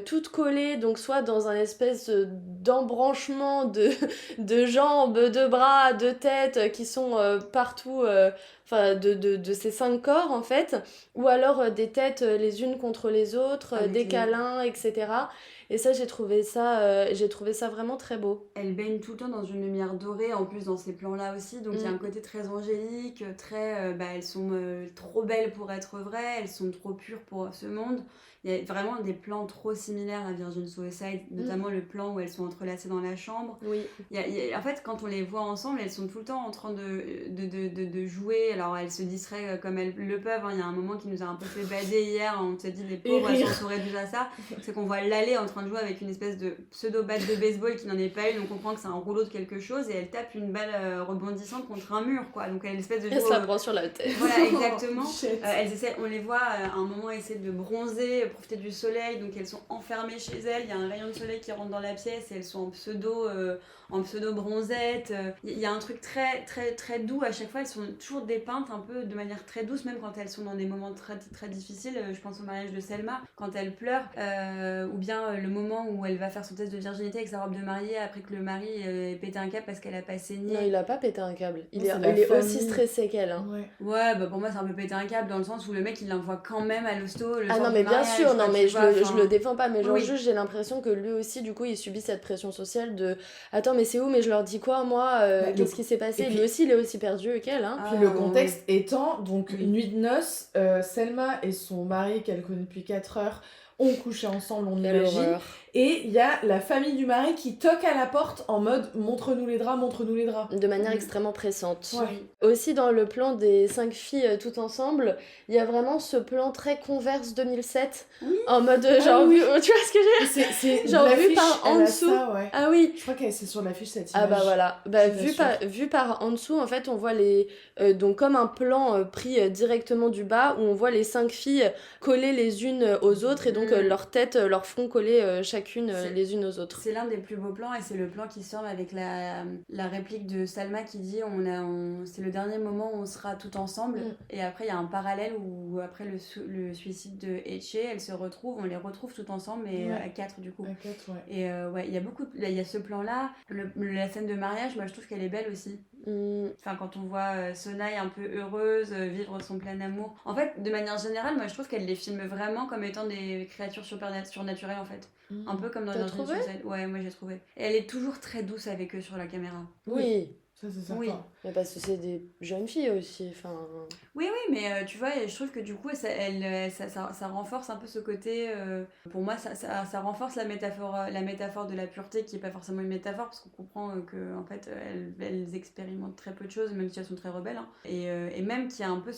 [SPEAKER 2] toutes collées, donc soit dans un espèce d'embranchement de jambes, de bras, de têtes qui sont partout enfin de ces 5 corps en fait, ou alors des têtes les unes contre les autres,
[SPEAKER 4] Avec
[SPEAKER 2] des
[SPEAKER 4] les-
[SPEAKER 2] câlins, etc. Et ça, j'ai trouvé ça vraiment très beau.
[SPEAKER 4] Elle baigne tout le temps dans une lumière dorée, en plus dans ces plans-là aussi. Donc il y a un côté très angélique, très. Elles sont trop belles pour être vraies, elles sont trop pures pour ce monde. Il y a vraiment des plans trop similaires à Virgin Suicide, notamment le plan où elles sont entrelacées dans la chambre.
[SPEAKER 2] Oui.
[SPEAKER 4] En fait, quand on les voit ensemble, elles sont tout le temps en train de jouer. Alors elles se distraient comme elles le peuvent. Il y a un moment qui nous a un peu fait bader hier. On s'est dit, les pauvres, elles s'en seraient dues à ça. C'est qu'on voit Lalé en train de jouer avec une espèce de pseudo-batte de baseball qui n'en est pas une. On comprend que c'est un rouleau de quelque chose et elle tape une balle rebondissante contre un mur, quoi. Donc elle a une espèce de
[SPEAKER 2] Elle se la prend sur la tête.
[SPEAKER 4] Voilà, exactement.
[SPEAKER 3] Shit.
[SPEAKER 4] On les voit à un moment essayer de bronzer, profiter du soleil. Donc elles sont enfermées chez elles. Il y a un rayon de soleil qui rentre dans la pièce et elles sont en pseudo bronzette. Il y a un truc très très très doux à chaque fois. Elles sont toujours dépeintes un peu de manière très douce, même quand elles sont dans des moments très très difficiles. Je pense au mariage de Selma quand elle pleure, ou bien le moment où elle va faire son test de virginité avec sa robe de mariée après que le mari ait pété un câble parce qu'elle a pas saigné.
[SPEAKER 2] Non, il a pas pété un câble. Il
[SPEAKER 3] Non,
[SPEAKER 2] est,
[SPEAKER 3] c'est la
[SPEAKER 2] il est
[SPEAKER 3] famille.
[SPEAKER 2] aussi stressé qu'elle. Hein.
[SPEAKER 3] Ouais.
[SPEAKER 4] Pour moi c'est un peu pété un câble dans le sens où le mec il l'envoie quand même à l'hosto le
[SPEAKER 2] Ah
[SPEAKER 4] soir
[SPEAKER 2] non,
[SPEAKER 4] du
[SPEAKER 2] mais bien
[SPEAKER 4] mariage,
[SPEAKER 2] sûr, non,
[SPEAKER 4] quoi,
[SPEAKER 2] mais
[SPEAKER 4] tu
[SPEAKER 2] je
[SPEAKER 4] vois,
[SPEAKER 2] je le défends pas, mais genre
[SPEAKER 4] oui.
[SPEAKER 2] juste j'ai l'impression que lui aussi, du coup, il subit cette pression sociale de attends, mais c'est où, mais je leur dis quoi, moi, qu'est-ce qui s'est passé?
[SPEAKER 3] et
[SPEAKER 2] Lui
[SPEAKER 3] puis-
[SPEAKER 2] aussi, il est aussi perdu qu'elle, hein.
[SPEAKER 3] Puis le contexte étant, donc
[SPEAKER 4] Oui.
[SPEAKER 3] une nuit de noces, Selma et son mari qu'elle connaît depuis 4 heures ont couché ensemble, on
[SPEAKER 2] Quelle
[SPEAKER 3] imagine.
[SPEAKER 2] horreur.
[SPEAKER 3] Et il y a la famille du mari qui toque à la porte en mode montre-nous les draps, montre-nous les draps.
[SPEAKER 2] De manière
[SPEAKER 4] Mm.
[SPEAKER 2] extrêmement pressante.
[SPEAKER 3] Ouais.
[SPEAKER 2] Aussi, dans le plan des 5 filles toutes ensemble, il y a vraiment ce plan très Converse 2007,
[SPEAKER 4] Oui.
[SPEAKER 2] en mode genre,
[SPEAKER 3] oui.
[SPEAKER 2] tu vois ce que je veux dire?
[SPEAKER 3] C'est
[SPEAKER 2] Genre, vu
[SPEAKER 3] l'affiche,
[SPEAKER 2] par en
[SPEAKER 3] elle a
[SPEAKER 2] dessous.
[SPEAKER 3] ça, ouais.
[SPEAKER 2] Ah oui.
[SPEAKER 3] Je crois que c'est sur l'affiche cette
[SPEAKER 2] Ah
[SPEAKER 3] image.
[SPEAKER 2] bah voilà,
[SPEAKER 3] Je suis
[SPEAKER 2] vu par en dessous, en fait, on voit donc comme un plan pris directement du bas, où on voit les 5 filles collées les unes aux autres, et donc leurs têtes, leur front collés chacune les unes aux autres.
[SPEAKER 4] C'est l'un des plus beaux plans et c'est le plan qui sort avec la réplique de Salma qui dit c'est le dernier moment où on sera tout ensemble. Et après il y a un parallèle où après le suicide de Etche, on les retrouve tout ensemble, mais à 4 du coup.
[SPEAKER 3] À 4, ouais.
[SPEAKER 4] Et il y a il y a ce plan là, la scène de mariage, moi je trouve qu'elle est belle aussi. Enfin, quand on voit Sonaï un peu heureuse, vivre son plein amour. En fait, de manière générale, moi je trouve qu'elle les filme vraiment comme étant des créatures surnaturelles en fait. Un peu comme dans
[SPEAKER 2] T'as
[SPEAKER 4] Virgin
[SPEAKER 2] trouvé
[SPEAKER 4] Suicide. Ouais, moi j'ai trouvé. Et elle est toujours très douce avec eux sur la caméra.
[SPEAKER 2] Oui,
[SPEAKER 3] Ça, c'est certain.
[SPEAKER 4] Oui.
[SPEAKER 2] mais parce que c'est des jeunes filles aussi, enfin...
[SPEAKER 4] Oui, mais tu vois, je trouve que du coup, ça renforce un peu ce côté. Pour moi, ça renforce la métaphore de la pureté, qui n'est pas forcément une métaphore, parce qu'on comprend que en fait, elles expérimentent très peu de choses, même si elles sont très rebelles. Hein. Et même qu'il y a un peu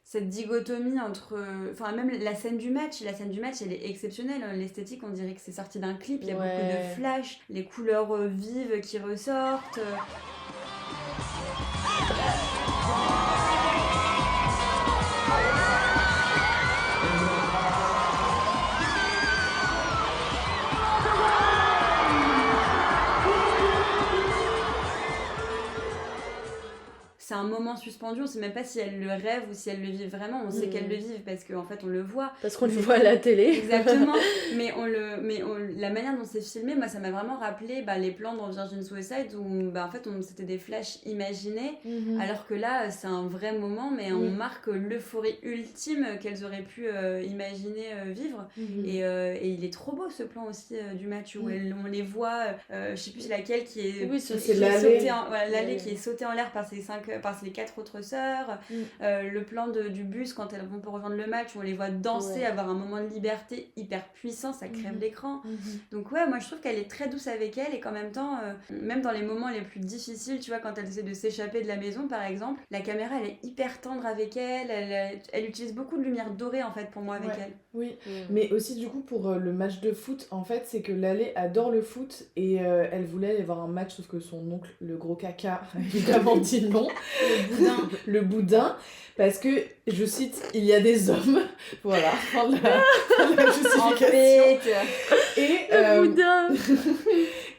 [SPEAKER 4] cette dichotomie entre. Enfin, même la scène du match, elle est exceptionnelle. L'esthétique, on dirait que c'est sorti d'un clip. Il y a beaucoup de flash, les couleurs vives qui ressortent. C'est un moment suspendu, on sait même pas si elles le rêvent ou si elles le vivent vraiment. On sait qu'elles le vivent parce qu'en fait on le voit.
[SPEAKER 2] Parce qu'on le voit à la télé.
[SPEAKER 4] Exactement. mais la manière dont c'est filmé, moi ça m'a vraiment rappelé les plans dans Virgin Suicide où en fait c'était des flashs imaginés, alors que là c'est un vrai moment, mais on marque l'euphorie ultime qu'elles auraient pu imaginer vivre. Et il est trop beau ce plan aussi du match où on les voit, je sais plus laquelle qui est,
[SPEAKER 2] Oui,
[SPEAKER 3] c'est
[SPEAKER 4] qui est
[SPEAKER 3] l'allée.
[SPEAKER 4] sautée l'allée qui est sautée en l'air par les 4 autres sœurs, le plan du bus quand elles vont pour rejoindre le match où on les voit danser, avoir un moment de liberté hyper puissant, ça crève l'écran. Donc ouais, moi je trouve qu'elle est très douce avec elle et qu'en même temps, même dans les moments les plus difficiles, tu vois, quand elle essaie de s'échapper de la maison par exemple, la caméra elle est hyper tendre avec elle utilise beaucoup de lumière dorée en fait pour moi avec elle.
[SPEAKER 3] Oui, mais aussi du coup pour le match de foot, en fait c'est que Lalé adore le foot et elle voulait aller voir un match, sauf que son oncle, le gros caca, évidemment dit non. Le boudin, parce que, je cite, il y a des hommes. Voilà, fin de la justification. Et
[SPEAKER 2] Le boudin.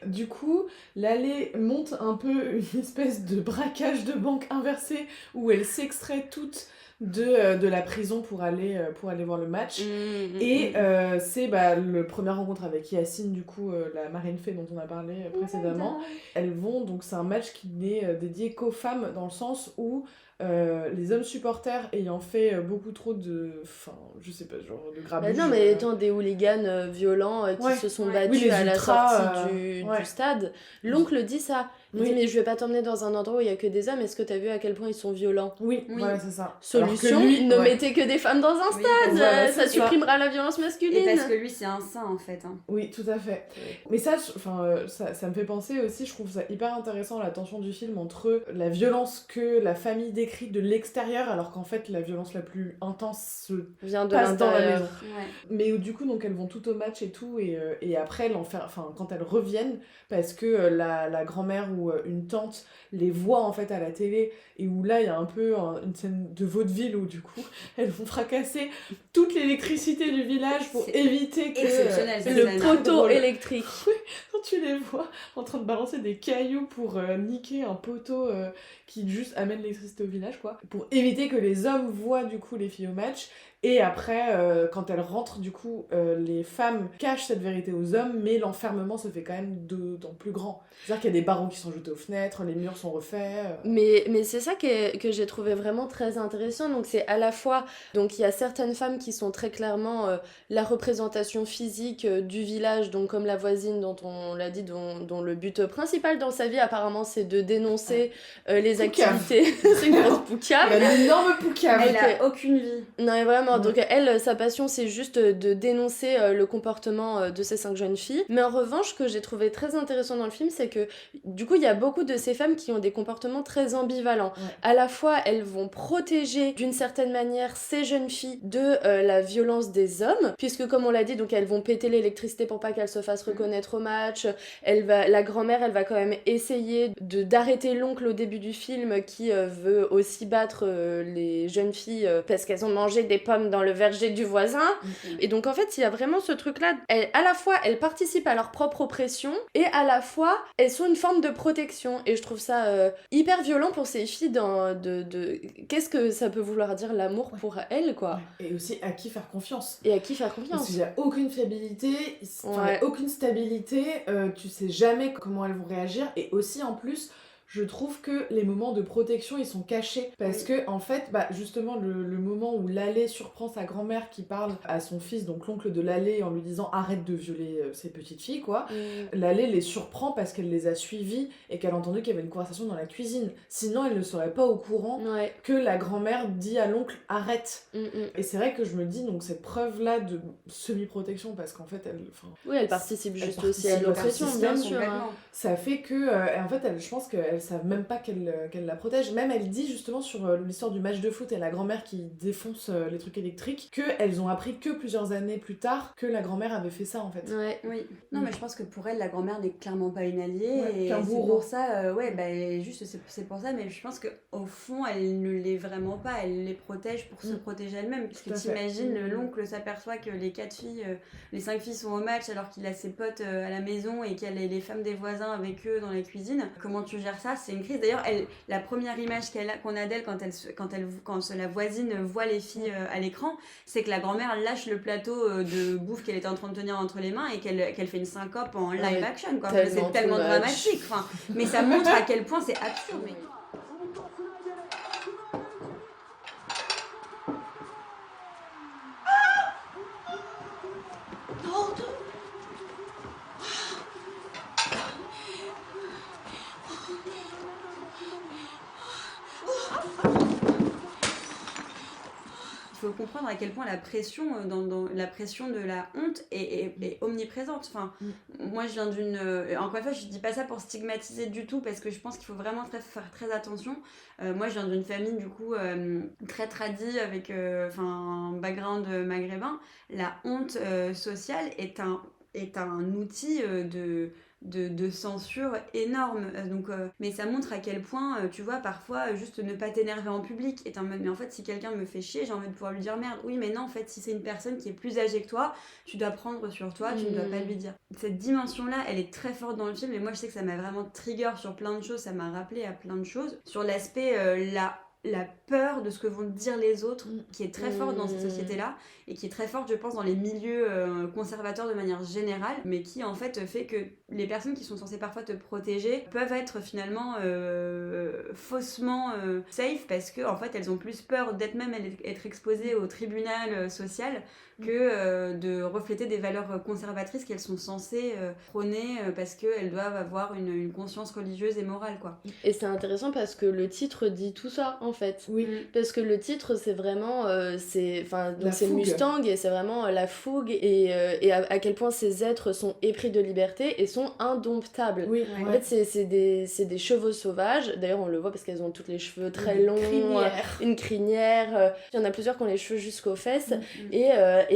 [SPEAKER 3] du coup, Lalé monte un peu une espèce de braquage de banque inversé où elle s'extrait toute de la prison pour aller voir le match. Et c'est le première rencontre avec Yacine, du coup, la marine fée dont on a parlé précédemment. Elles vont, donc c'est un match qui n'est dédié qu'aux femmes, dans le sens où les hommes supporters ayant fait beaucoup trop de... Enfin, je sais pas, genre de grabuge.
[SPEAKER 2] Non, mais étant des hooligans violents qui se sont battus
[SPEAKER 3] les
[SPEAKER 2] à la
[SPEAKER 3] ultras,
[SPEAKER 2] sortie du stade, l'oncle dit ça. Il dit, mais je vais pas t'emmener dans un endroit où il y a que des hommes, est-ce que t'as vu à quel point ils sont violents ?
[SPEAKER 3] Oui, voilà, c'est ça.
[SPEAKER 2] Solution, ne mettez que des femmes dans un stade,
[SPEAKER 3] voilà,
[SPEAKER 2] ça supprimera la violence masculine.
[SPEAKER 4] Et parce que lui, c'est un saint, en fait. Hein.
[SPEAKER 3] Oui, tout à fait. Mais ça, ça me fait penser aussi, je trouve ça hyper intéressant, la tension du film entre la violence que la famille décrit de l'extérieur, alors qu'en fait, la violence la plus intense se
[SPEAKER 2] vient de
[SPEAKER 3] passe dans la
[SPEAKER 2] l'intérieur.
[SPEAKER 3] maison. Mais du coup, donc, elles vont toutes au match et tout, et après, quand elles reviennent, parce que la grand-mère ou une tante les voit en fait à la télé, et où là, il y a un peu une scène de vaudeville où du coup, elles vont fracasser toute l'électricité du village pour éviter que...
[SPEAKER 4] exceptionnel,
[SPEAKER 2] le poteau électrique.
[SPEAKER 3] Oui, quand tu les vois en train de balancer des cailloux pour niquer un poteau qui juste amène l'électricité au village, quoi. Pour éviter que les hommes voient du coup les filles au match. Et après, quand elles rentrent, du coup, les femmes cachent cette vérité aux hommes, mais l'enfermement se fait quand même d'autant plus grand. C'est-à-dire qu'il y a des barreaux qui sont jetés aux fenêtres, les murs sont refaits.
[SPEAKER 2] Mais c'est ça que j'ai trouvé vraiment très intéressant. Donc c'est à la fois, donc il y a certaines femmes qui sont très clairement la représentation physique du village, donc comme la voisine dont on l'a dit, dont le but principal dans sa vie apparemment c'est de dénoncer les activités. C'est une grosse poucave.
[SPEAKER 3] Elle a une énorme poucave.
[SPEAKER 4] Elle a aucune vie.
[SPEAKER 2] Non mais vraiment, donc elle, sa passion c'est juste de dénoncer le comportement de ces 5 jeunes filles. Mais en revanche, ce que j'ai trouvé très intéressant dans le film, c'est que du coup il y a beaucoup de ces femmes qui ont des comportements très ambivalents. À la fois elles vont protéger d'une certaine manière ces jeunes filles de la violence des hommes, puisque comme on l'a dit, donc elles vont péter l'électricité pour pas qu'elles se fassent reconnaître au match. La grand-mère, elle va quand même essayer d'arrêter l'oncle au début du film qui veut aussi battre les jeunes filles parce qu'elles ont mangé des pommes dans le verger du voisin. Et donc en fait il y a vraiment ce truc là, à la fois elles participent à leur propre oppression et à la fois elles sont une forme de protection, et je trouve ça hyper violent pour ces filles qu'est-ce que ça peut vouloir dire l'amour pour elles, quoi.
[SPEAKER 3] Et aussi à qui faire confiance.
[SPEAKER 2] Et à qui faire confiance.
[SPEAKER 3] Parce qu'il n'y a aucune fiabilité, il n'y a aucune stabilité, tu sais jamais comment elles vont réagir, et aussi en plus je trouve que les moments de protection ils sont cachés, parce que en fait justement le moment où Lalé surprend sa grand-mère qui parle à son fils, donc l'oncle de Lalé, en lui disant arrête de violer ces petites filles, quoi. Lalé les surprend parce qu'elle les a suivies et qu'elle a entendu qu'il y avait une conversation dans la cuisine, sinon elle ne serait pas au courant que la grand-mère dit à l'oncle arrête. Et c'est vrai que je me dis, donc cette preuve là de semi-protection, parce qu'en fait elle
[SPEAKER 2] participe juste aussi à l'oppression, bien sûr,
[SPEAKER 3] ça fait que en fait je pense qu'elles savent même pas qu'elle la protège. Même elle dit justement sur l'histoire du match de foot et la grand-mère qui défonce les trucs électriques, qu'elles ont appris que plusieurs années plus tard que la grand-mère avait fait ça en fait.
[SPEAKER 4] Oui. Non mais je pense que pour elle la grand-mère n'est clairement pas une alliée, et
[SPEAKER 3] qu'un
[SPEAKER 4] c'est
[SPEAKER 3] bourreau.
[SPEAKER 4] pour ça juste c'est pour ça, mais je pense qu'au fond elle ne l'est vraiment pas, elle les protège pour se protéger elle-même, parce que t'imagines l'oncle s'aperçoit que les 4 filles, les 5 filles sont au match alors qu'il a ses potes à la maison et qu'il y a les femmes des voisins avec eux dans la cuisine. Comment tu gères ça? C'est une crise. D'ailleurs, la première image qu'on a d'elle quand la voisine voit les filles à l'écran, c'est que la grand-mère lâche le plateau de bouffe qu'elle était en train de tenir entre les mains et qu'elle fait une syncope en live action, quoi. C'est tellement dramatique. Mais ça montre à quel point c'est absurde. Il faut comprendre à quel point la pression la pression de la honte est omniprésente. Moi je viens d'une... encore une fois, je dis pas ça pour stigmatiser du tout, parce que je pense qu'il faut vraiment faire très attention. Moi je viens d'une famille du coup très tradie avec un background maghrébin. La honte sociale est un outil de censure énorme, mais ça montre à quel point tu vois, parfois juste ne pas t'énerver en public est en mode, mais en fait si quelqu'un me fait chier, j'ai envie de pouvoir lui dire merde. Oui mais non, en fait si c'est une personne qui est plus âgée que toi, tu dois prendre sur toi, tu ne dois pas lui dire. Cette dimension là elle est très forte dans le film, et moi je sais que ça m'a vraiment trigger sur plein de choses, ça m'a rappelé à plein de choses sur l'aspect la peur de ce que vont dire les autres, qui est très forte dans cette société-là, et qui est très forte, je pense, dans les milieux conservateurs de manière générale, mais qui en fait fait que les personnes qui sont censées parfois te protéger peuvent être finalement faussement safe, parce que en fait elles ont plus peur d'être même être exposées au tribunal social que de refléter des valeurs conservatrices qu'elles sont censées prôner parce qu'elles doivent avoir une conscience religieuse et morale, quoi.
[SPEAKER 2] Et c'est intéressant parce que le titre dit tout ça en fait.
[SPEAKER 3] Oui.
[SPEAKER 2] Parce que le titre c'est vraiment c'est
[SPEAKER 3] fougue.
[SPEAKER 2] Mustang et c'est vraiment la fougue et à quel point ces êtres sont épris de liberté et sont indomptables.
[SPEAKER 3] Oui,
[SPEAKER 2] En fait c'est des chevaux sauvages, d'ailleurs on le voit parce qu'elles ont toutes les cheveux très longs, une crinière, il y en a plusieurs qui ont les cheveux jusqu'aux fesses et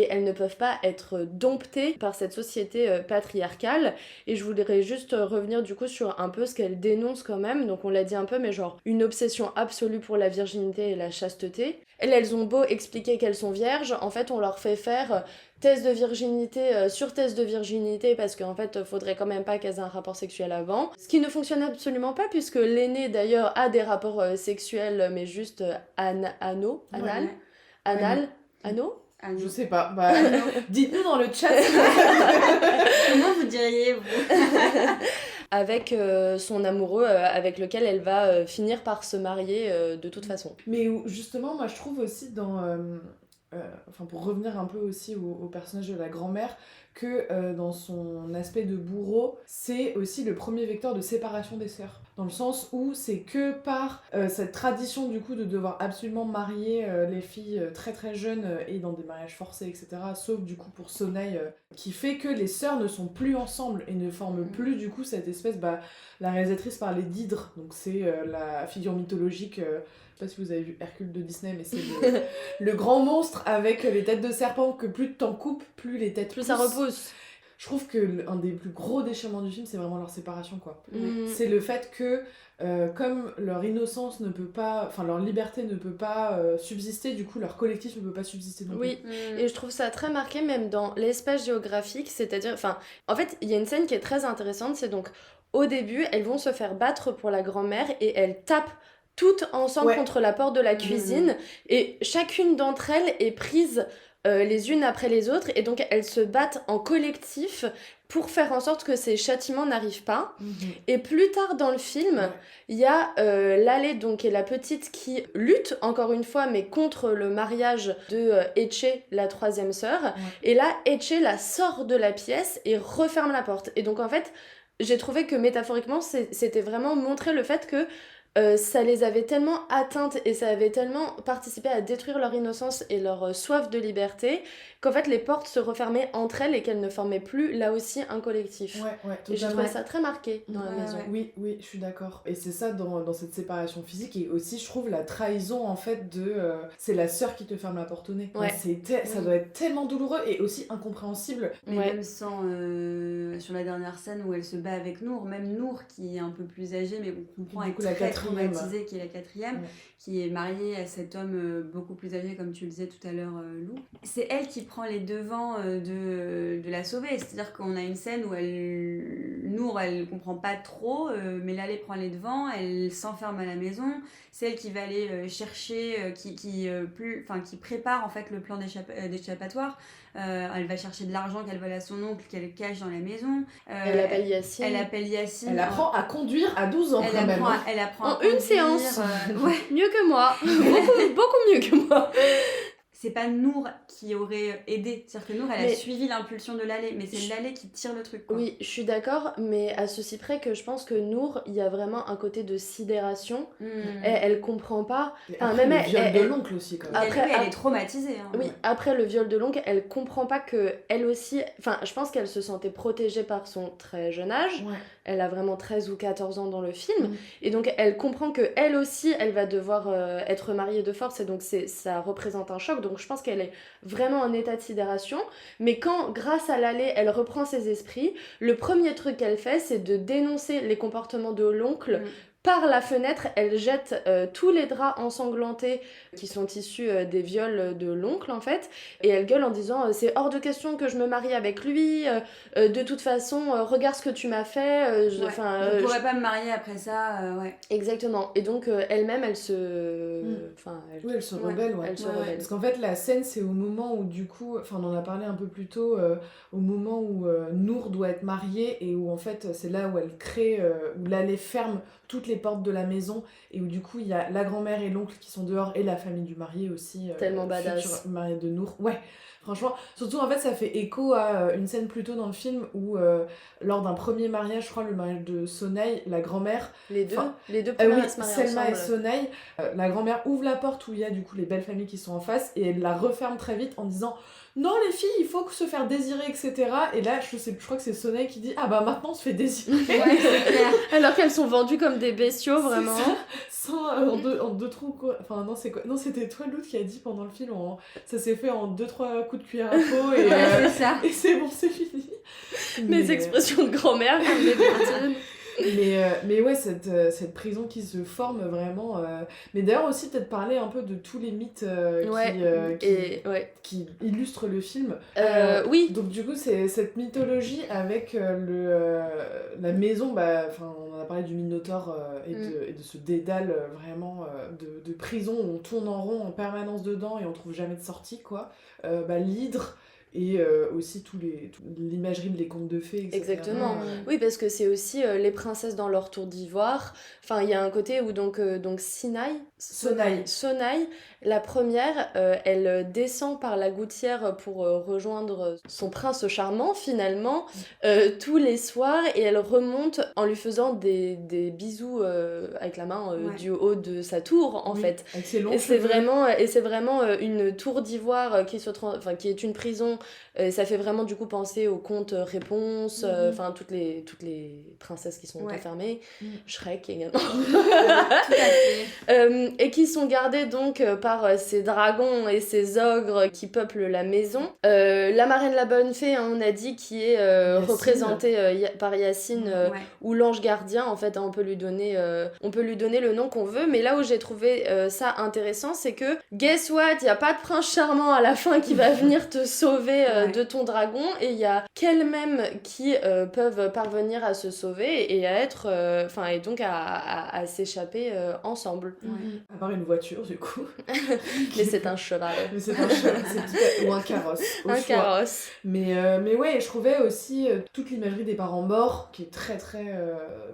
[SPEAKER 2] elles ne peuvent pas être domptées par cette société patriarcale. Et je voudrais juste revenir du coup sur un peu ce qu'elle dénonce quand même, donc on l'a dit un peu, mais genre une obsession absolue pour la virginité et la chasteté. Elles ont beau expliquer qu'elles sont vierges, en fait on leur fait faire test de virginité sur test de virginité parce qu'en fait faudrait quand même pas qu'elles aient un rapport sexuel avant, ce qui ne fonctionne absolument pas puisque l'aîné d'ailleurs a des rapports sexuels mais juste anal.
[SPEAKER 3] Je sais pas, dites-nous dans le chat.
[SPEAKER 4] Comment vous diriez, vous?
[SPEAKER 2] Avec son amoureux avec lequel elle va finir par se marier de toute façon.
[SPEAKER 3] Mais justement, moi je trouve aussi pour revenir un peu aussi au personnage de la grand-mère, que dans son aspect de bourreau, c'est aussi le premier vecteur de séparation des sœurs. Dans le sens où c'est que par cette tradition du coup de devoir absolument marier les filles très très jeunes et dans des mariages forcés, etc. Sauf du coup pour Sonaï, qui fait que les sœurs ne sont plus ensemble et ne forment plus du coup cette espèce... la réalisatrice parlait d'hydre, donc c'est la figure mythologique... Je sais pas si vous avez vu Hercule de Disney, mais c'est le grand monstre avec les têtes de serpent que plus t'en coupes, plus les têtes
[SPEAKER 2] plus ça repousse.
[SPEAKER 3] Je trouve que un des plus gros déchirements du film, c'est vraiment leur séparation, quoi.
[SPEAKER 2] Mmh.
[SPEAKER 3] C'est le fait que, comme leur innocence ne peut pas... Enfin, leur liberté ne peut pas subsister, du coup, leur collectif ne peut pas subsister non plus.
[SPEAKER 2] Oui, et je trouve ça très marqué même dans l'espace géographique, c'est-à-dire... Enfin, en fait, il y a une scène qui est très intéressante, c'est donc, au début, elles vont se faire battre pour la grand-mère et elles tapent toutes ensemble contre la porte de la cuisine et chacune d'entre elles est prise les unes après les autres et donc elles se battent en collectif pour faire en sorte que ces châtiments n'arrivent pas. Et plus tard dans le film, il y a Laleh, donc, qui est la petite qui lutte encore une fois mais contre le mariage de Etche, la troisième sœur. Et là, Etche la sort de la pièce et referme la porte. Et donc en fait, j'ai trouvé que métaphoriquement, c'était vraiment montrer le fait que ça les avait tellement atteintes et ça avait tellement participé à détruire leur innocence et leur soif de liberté qu'en fait les portes se refermaient entre elles et qu'elles ne formaient plus là aussi un collectif. Et j'ai trouvé ça très marqué dans la maison.
[SPEAKER 3] Oui, je suis d'accord. Et c'est ça dans cette séparation physique et aussi je trouve la trahison en fait de... c'est la sœur qui te ferme la porte au nez. Ça doit être tellement douloureux et aussi incompréhensible.
[SPEAKER 4] Mais même sans... sur la dernière scène où elle se bat avec Nour, même Nour qui est un peu plus âgée mais qu'on comprend être très traumatisée, qui est la quatrième, qui est mariée à cet homme beaucoup plus âgé comme tu le disais tout à l'heure, Lou. C'est elle qui prend les devants de la sauver, c'est-à-dire qu'on a une scène où Nour elle comprend pas trop, mais Laleh prend les devants, elle s'enferme à la maison, c'est elle qui va aller chercher, qui prépare en fait le plan d'échappatoire. Elle va chercher de l'argent qu'elle vole à son oncle, qu'elle cache dans la maison.
[SPEAKER 2] Elle appelle Yacine.
[SPEAKER 3] Elle apprend à conduire à 12 ans quand même.
[SPEAKER 4] Elle apprend
[SPEAKER 2] en
[SPEAKER 4] à conduire,
[SPEAKER 2] une séance. Mieux que moi. beaucoup mieux que moi.
[SPEAKER 4] C'est pas Nour qui aurait aidé. C'est-à-dire que Nour, elle a suivi l'impulsion de Laleh, mais c'est Laleh qui tire le truc, quoi.
[SPEAKER 2] Oui, je suis d'accord, mais à ceci près que je pense que Nour, il y a vraiment un côté de sidération. Elle comprend pas.
[SPEAKER 3] Après le viol de l'oncle aussi, quand même.
[SPEAKER 4] Après, elle est traumatisée. Hein,
[SPEAKER 2] oui, après le viol de l'oncle, elle comprend pas que elle aussi... Enfin, je pense qu'elle se sentait protégée par son très jeune âge. Elle a vraiment 13 ou 14 ans dans le film. Et donc, elle comprend que elle aussi, elle va devoir être mariée de force. Et donc, ça représente un choc. Donc, je pense qu'elle est vraiment en état de sidération. Mais quand, grâce à Laleh, elle reprend ses esprits, le premier truc qu'elle fait, c'est de dénoncer les comportements de l'oncle par la fenêtre, elle jette tous les draps ensanglantés qui sont issus des viols de l'oncle en fait, et elle gueule en disant c'est hors de question que je me marie avec lui, de toute façon regarde ce que tu m'as fait,
[SPEAKER 4] je pourrais pas me marier après ça, ouais.
[SPEAKER 2] Exactement, et donc elle-même elle se...
[SPEAKER 3] Oui, elle se rebelle, ouais.
[SPEAKER 2] Elle se rebelle.
[SPEAKER 3] Parce qu'en fait la scène c'est au moment où du coup, on en a parlé un peu plus tôt, au moment où Nour doit être mariée et où en fait c'est là où elle crée, où l'allée ferme toutes les portes de la maison et où du coup il y a la grand-mère et l'oncle qui sont dehors et la famille du marié aussi,
[SPEAKER 2] tellement badass,
[SPEAKER 3] futur marié de Nour. Ouais, franchement, surtout en fait ça fait écho à une scène plus tôt dans le film où lors d'un premier mariage, je crois le mariage de Sonaï, la grand-mère,
[SPEAKER 2] les deux premières à se marier
[SPEAKER 3] Selma
[SPEAKER 2] ensemble.
[SPEAKER 3] et Sonaï, la grand-mère ouvre la porte où il y a du coup les belles familles qui sont en face et elle la referme très vite en disant non les filles il faut se faire désirer, etc. Et là je crois que c'est Sonaï qui dit ah bah maintenant on se fait désirer.
[SPEAKER 4] Ouais, c'est clair.
[SPEAKER 2] Alors qu'elles sont vendues comme des bestiaux vraiment.
[SPEAKER 3] En deux trous quoi. Enfin non c'est quoi, non c'était toi l'autre qui a dit pendant le film ça s'est fait en 2-3 coups de cuillère à peau et,
[SPEAKER 4] c'est ça.
[SPEAKER 3] et c'est bon c'est fini.
[SPEAKER 2] Mes expressions de grand-mère comme des bêtises.
[SPEAKER 3] Mais ouais, cette prison qui se forme vraiment. Mais d'ailleurs aussi peut-être parler un peu de tous les mythes qui illustrent le film.
[SPEAKER 2] Oui.
[SPEAKER 3] Donc du coup c'est cette mythologie avec la maison, on en a parlé du Minotaure et de ce dédale vraiment de prison où on tourne en rond en permanence dedans et on trouve jamais de sortie quoi. L'hydre. Et aussi l'imagerie des contes de fées, etc.
[SPEAKER 2] Exactement. Oui, parce que c'est aussi les princesses dans leur tour d'ivoire. Enfin, il y a un côté où donc Sonaï, la première, elle descend par la gouttière pour rejoindre son prince charmant, finalement, tous les soirs, et elle remonte en lui faisant des bisous avec la main du haut de sa tour, en fait.
[SPEAKER 3] Avec ses longs
[SPEAKER 2] et c'est vraiment une tour d'ivoire qui est une prison. Ça fait vraiment du coup penser aux contes réponses, toutes les princesses qui sont enfermées, Shrek également.
[SPEAKER 4] Tout à fait.
[SPEAKER 2] Et qui sont gardées donc par ces dragons et ces ogres qui peuplent la maison. La marraine la bonne fée, on a dit, qui est représentée par Yacine, ou l'ange gardien, en fait, on peut lui donner le nom qu'on veut, mais là où j'ai trouvé ça intéressant, c'est que guess what, il n'y a pas de prince charmant à la fin qui va venir te sauver de ton dragon, et il y a qu'elles-mêmes qui peuvent parvenir à se sauver et à être et donc à s'échapper ensemble.
[SPEAKER 3] Avoir une voiture du coup.
[SPEAKER 2] Mais c'est un cheval.
[SPEAKER 3] Ou un carrosse.
[SPEAKER 2] Carrosse.
[SPEAKER 3] Mais ouais, je trouvais aussi toute l'imagerie des parents morts qui est très très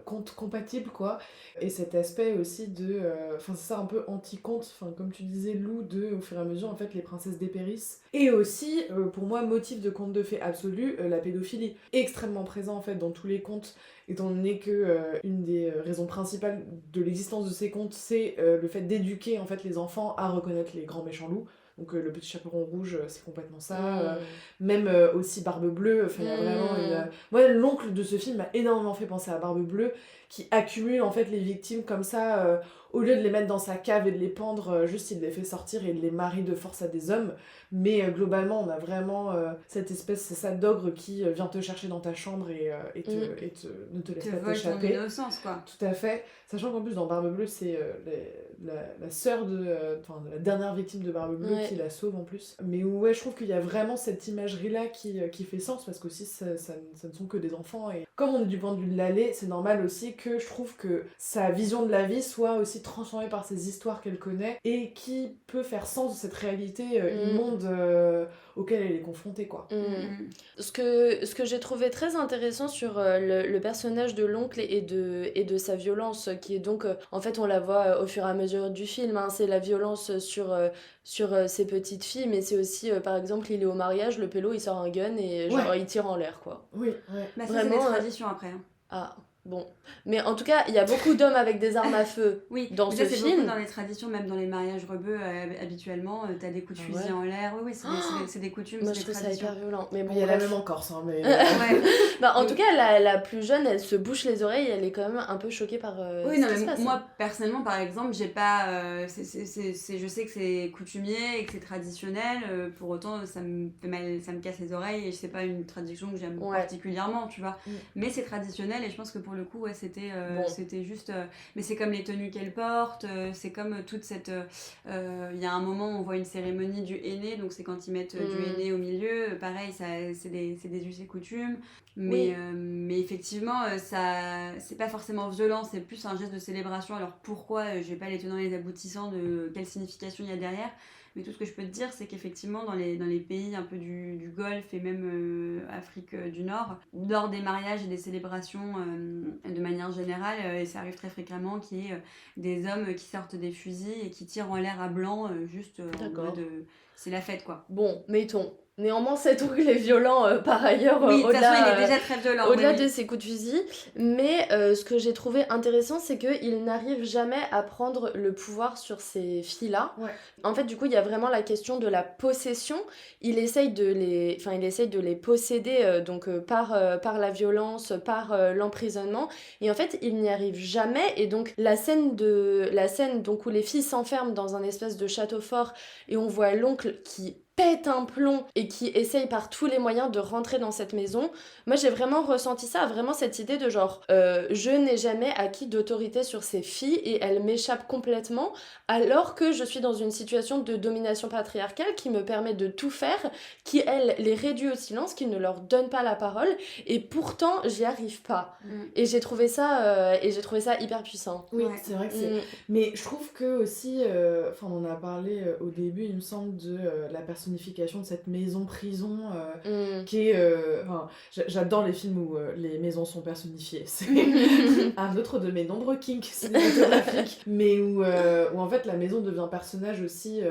[SPEAKER 3] compatible quoi. Et cet aspect aussi de c'est ça un peu anti-conte, comme tu disais Lou, au fur et à mesure en fait les princesses dépérissent. Et aussi pour moi motif de conte de fées absolu, la pédophilie extrêmement présent en fait dans tous les contes, étant donné que une des raisons principales de l'existence de ces contes c'est le fait d'éduquer en fait les enfants à reconnaître les grands méchants loups. Donc le petit chaperon rouge, c'est complètement ça. Même aussi Barbe Bleue, il y a vraiment moi l'oncle de ce film m'a énormément fait penser à Barbe Bleue, qui accumule en fait les victimes comme ça, au lieu de les mettre dans sa cave et de les pendre, juste il les fait sortir et il les marie de force à des hommes. Mais globalement on a vraiment cette espèce, c'est ça, d'ogre qui vient te chercher dans ta chambre et ne te laisse pas t'échapper.
[SPEAKER 4] Ton innocence quoi.
[SPEAKER 3] Tout à fait. Sachant qu'en plus dans Barbe Bleue c'est la sœur de la dernière victime de Barbe Bleue qui la sauve en plus. Mais ouais, je trouve qu'il y a vraiment cette imagerie là qui fait sens, parce qu'aussi ça ne sont que des enfants, et comme on est du point de vue de Lalé, c'est normal aussi que je trouve que sa vision de la vie soit aussi transformée par ces histoires qu'elle connaît et qui peut faire sens de cette réalité immonde auquel elle est confrontée quoi.
[SPEAKER 2] Ce que j'ai trouvé très intéressant sur le personnage de l'oncle et de sa violence, qui est donc en fait on la voit au fur et à mesure du film, c'est la violence sur ces petites filles, mais c'est aussi par exemple il est au mariage, le pélo il sort un gun et il tire en l'air quoi.
[SPEAKER 3] Oui,
[SPEAKER 4] ça c'est des traditions après.
[SPEAKER 2] Bon, mais en tout cas, il y a beaucoup d'hommes avec des armes à feu dans ce film.
[SPEAKER 4] C'est beaucoup dans les traditions, même dans les mariages rebeux, habituellement, t'as des coups de fusil en l'air. Oui, c'est des coutumes,
[SPEAKER 2] moi,
[SPEAKER 4] c'est des traditions.
[SPEAKER 2] Moi, je trouve ça hyper violent. Mais bon,
[SPEAKER 3] il y a la même en Corse, mais...
[SPEAKER 2] en tout cas, la plus jeune, elle se bouche les oreilles, elle est quand même un peu choquée par ce qui se passe.
[SPEAKER 4] Moi, personnellement, par exemple, j'ai pas... je sais que c'est coutumier et que c'est traditionnel, pour autant, ça me fait mal, ça me casse les oreilles, et c'est pas une tradition que j'aime particulièrement, tu vois. Mais c'est traditionnel, et je pense que pour le coup, ouais, c'était
[SPEAKER 2] Bon.
[SPEAKER 4] c'était juste... mais c'est comme les tenues qu'elle porte, c'est comme toute cette... Il y a un moment où on voit une cérémonie du henné, donc c'est quand ils mettent du henné au milieu. Pareil, c'est des us et coutumes. Mais,
[SPEAKER 2] Oui.
[SPEAKER 4] mais effectivement, ça, c'est pas forcément violent, c'est plus un geste de célébration. Alors pourquoi, je vais pas les tenants et les aboutissants de quelle signification il y a derrière. Mais tout ce que je peux te dire, c'est qu'effectivement, dans les pays un peu du Golfe et même Afrique du Nord, lors des mariages et des célébrations de manière générale, et ça arrive très fréquemment, qu'il y ait des hommes qui sortent des fusils et qui tirent en l'air à blanc, juste en
[SPEAKER 2] D'accord.
[SPEAKER 4] mode... c'est la fête, quoi.
[SPEAKER 2] Bon, mettons. Néanmoins, cet oncle est violent par ailleurs,
[SPEAKER 4] Oui, de toute façon, il
[SPEAKER 2] au-delà,
[SPEAKER 4] est déjà très violent.
[SPEAKER 2] au-delà
[SPEAKER 4] oui,
[SPEAKER 2] de
[SPEAKER 4] oui.
[SPEAKER 2] ses coups de fusil. Mais ce que j'ai trouvé intéressant, c'est qu'il n'arrive jamais à prendre le pouvoir sur ces filles-là.
[SPEAKER 3] Ouais.
[SPEAKER 2] En fait, du coup, il y a vraiment la question de la possession. Il essaye de les posséder par la violence, par l'emprisonnement. Et en fait, il n'y arrive jamais. Et donc, la scène donc, où les filles s'enferment dans un espèce de château fort et on voit l'oncle qui pète un plomb et qui essaye par tous les moyens de rentrer dans cette maison. Moi, j'ai vraiment ressenti ça, vraiment cette idée de genre, je n'ai jamais acquis d'autorité sur ces filles et elles m'échappent complètement, alors que je suis dans une situation de domination patriarcale qui me permet de tout faire, qui, elle, les réduit au silence, qui ne leur donne pas la parole, et pourtant, j'y arrive pas. Et j'ai trouvé ça hyper puissant.
[SPEAKER 3] Oui,
[SPEAKER 4] Ouais.
[SPEAKER 3] c'est vrai que c'est... Mais je trouve que aussi, enfin on en a parlé au début, il me semble, de la personnification de cette maison-prison qui est... Enfin, j'adore les films où les maisons sont personnifiées. C'est un autre de mes nombreux kinks cinématographiques. Mais où en fait la maison devient personnage aussi,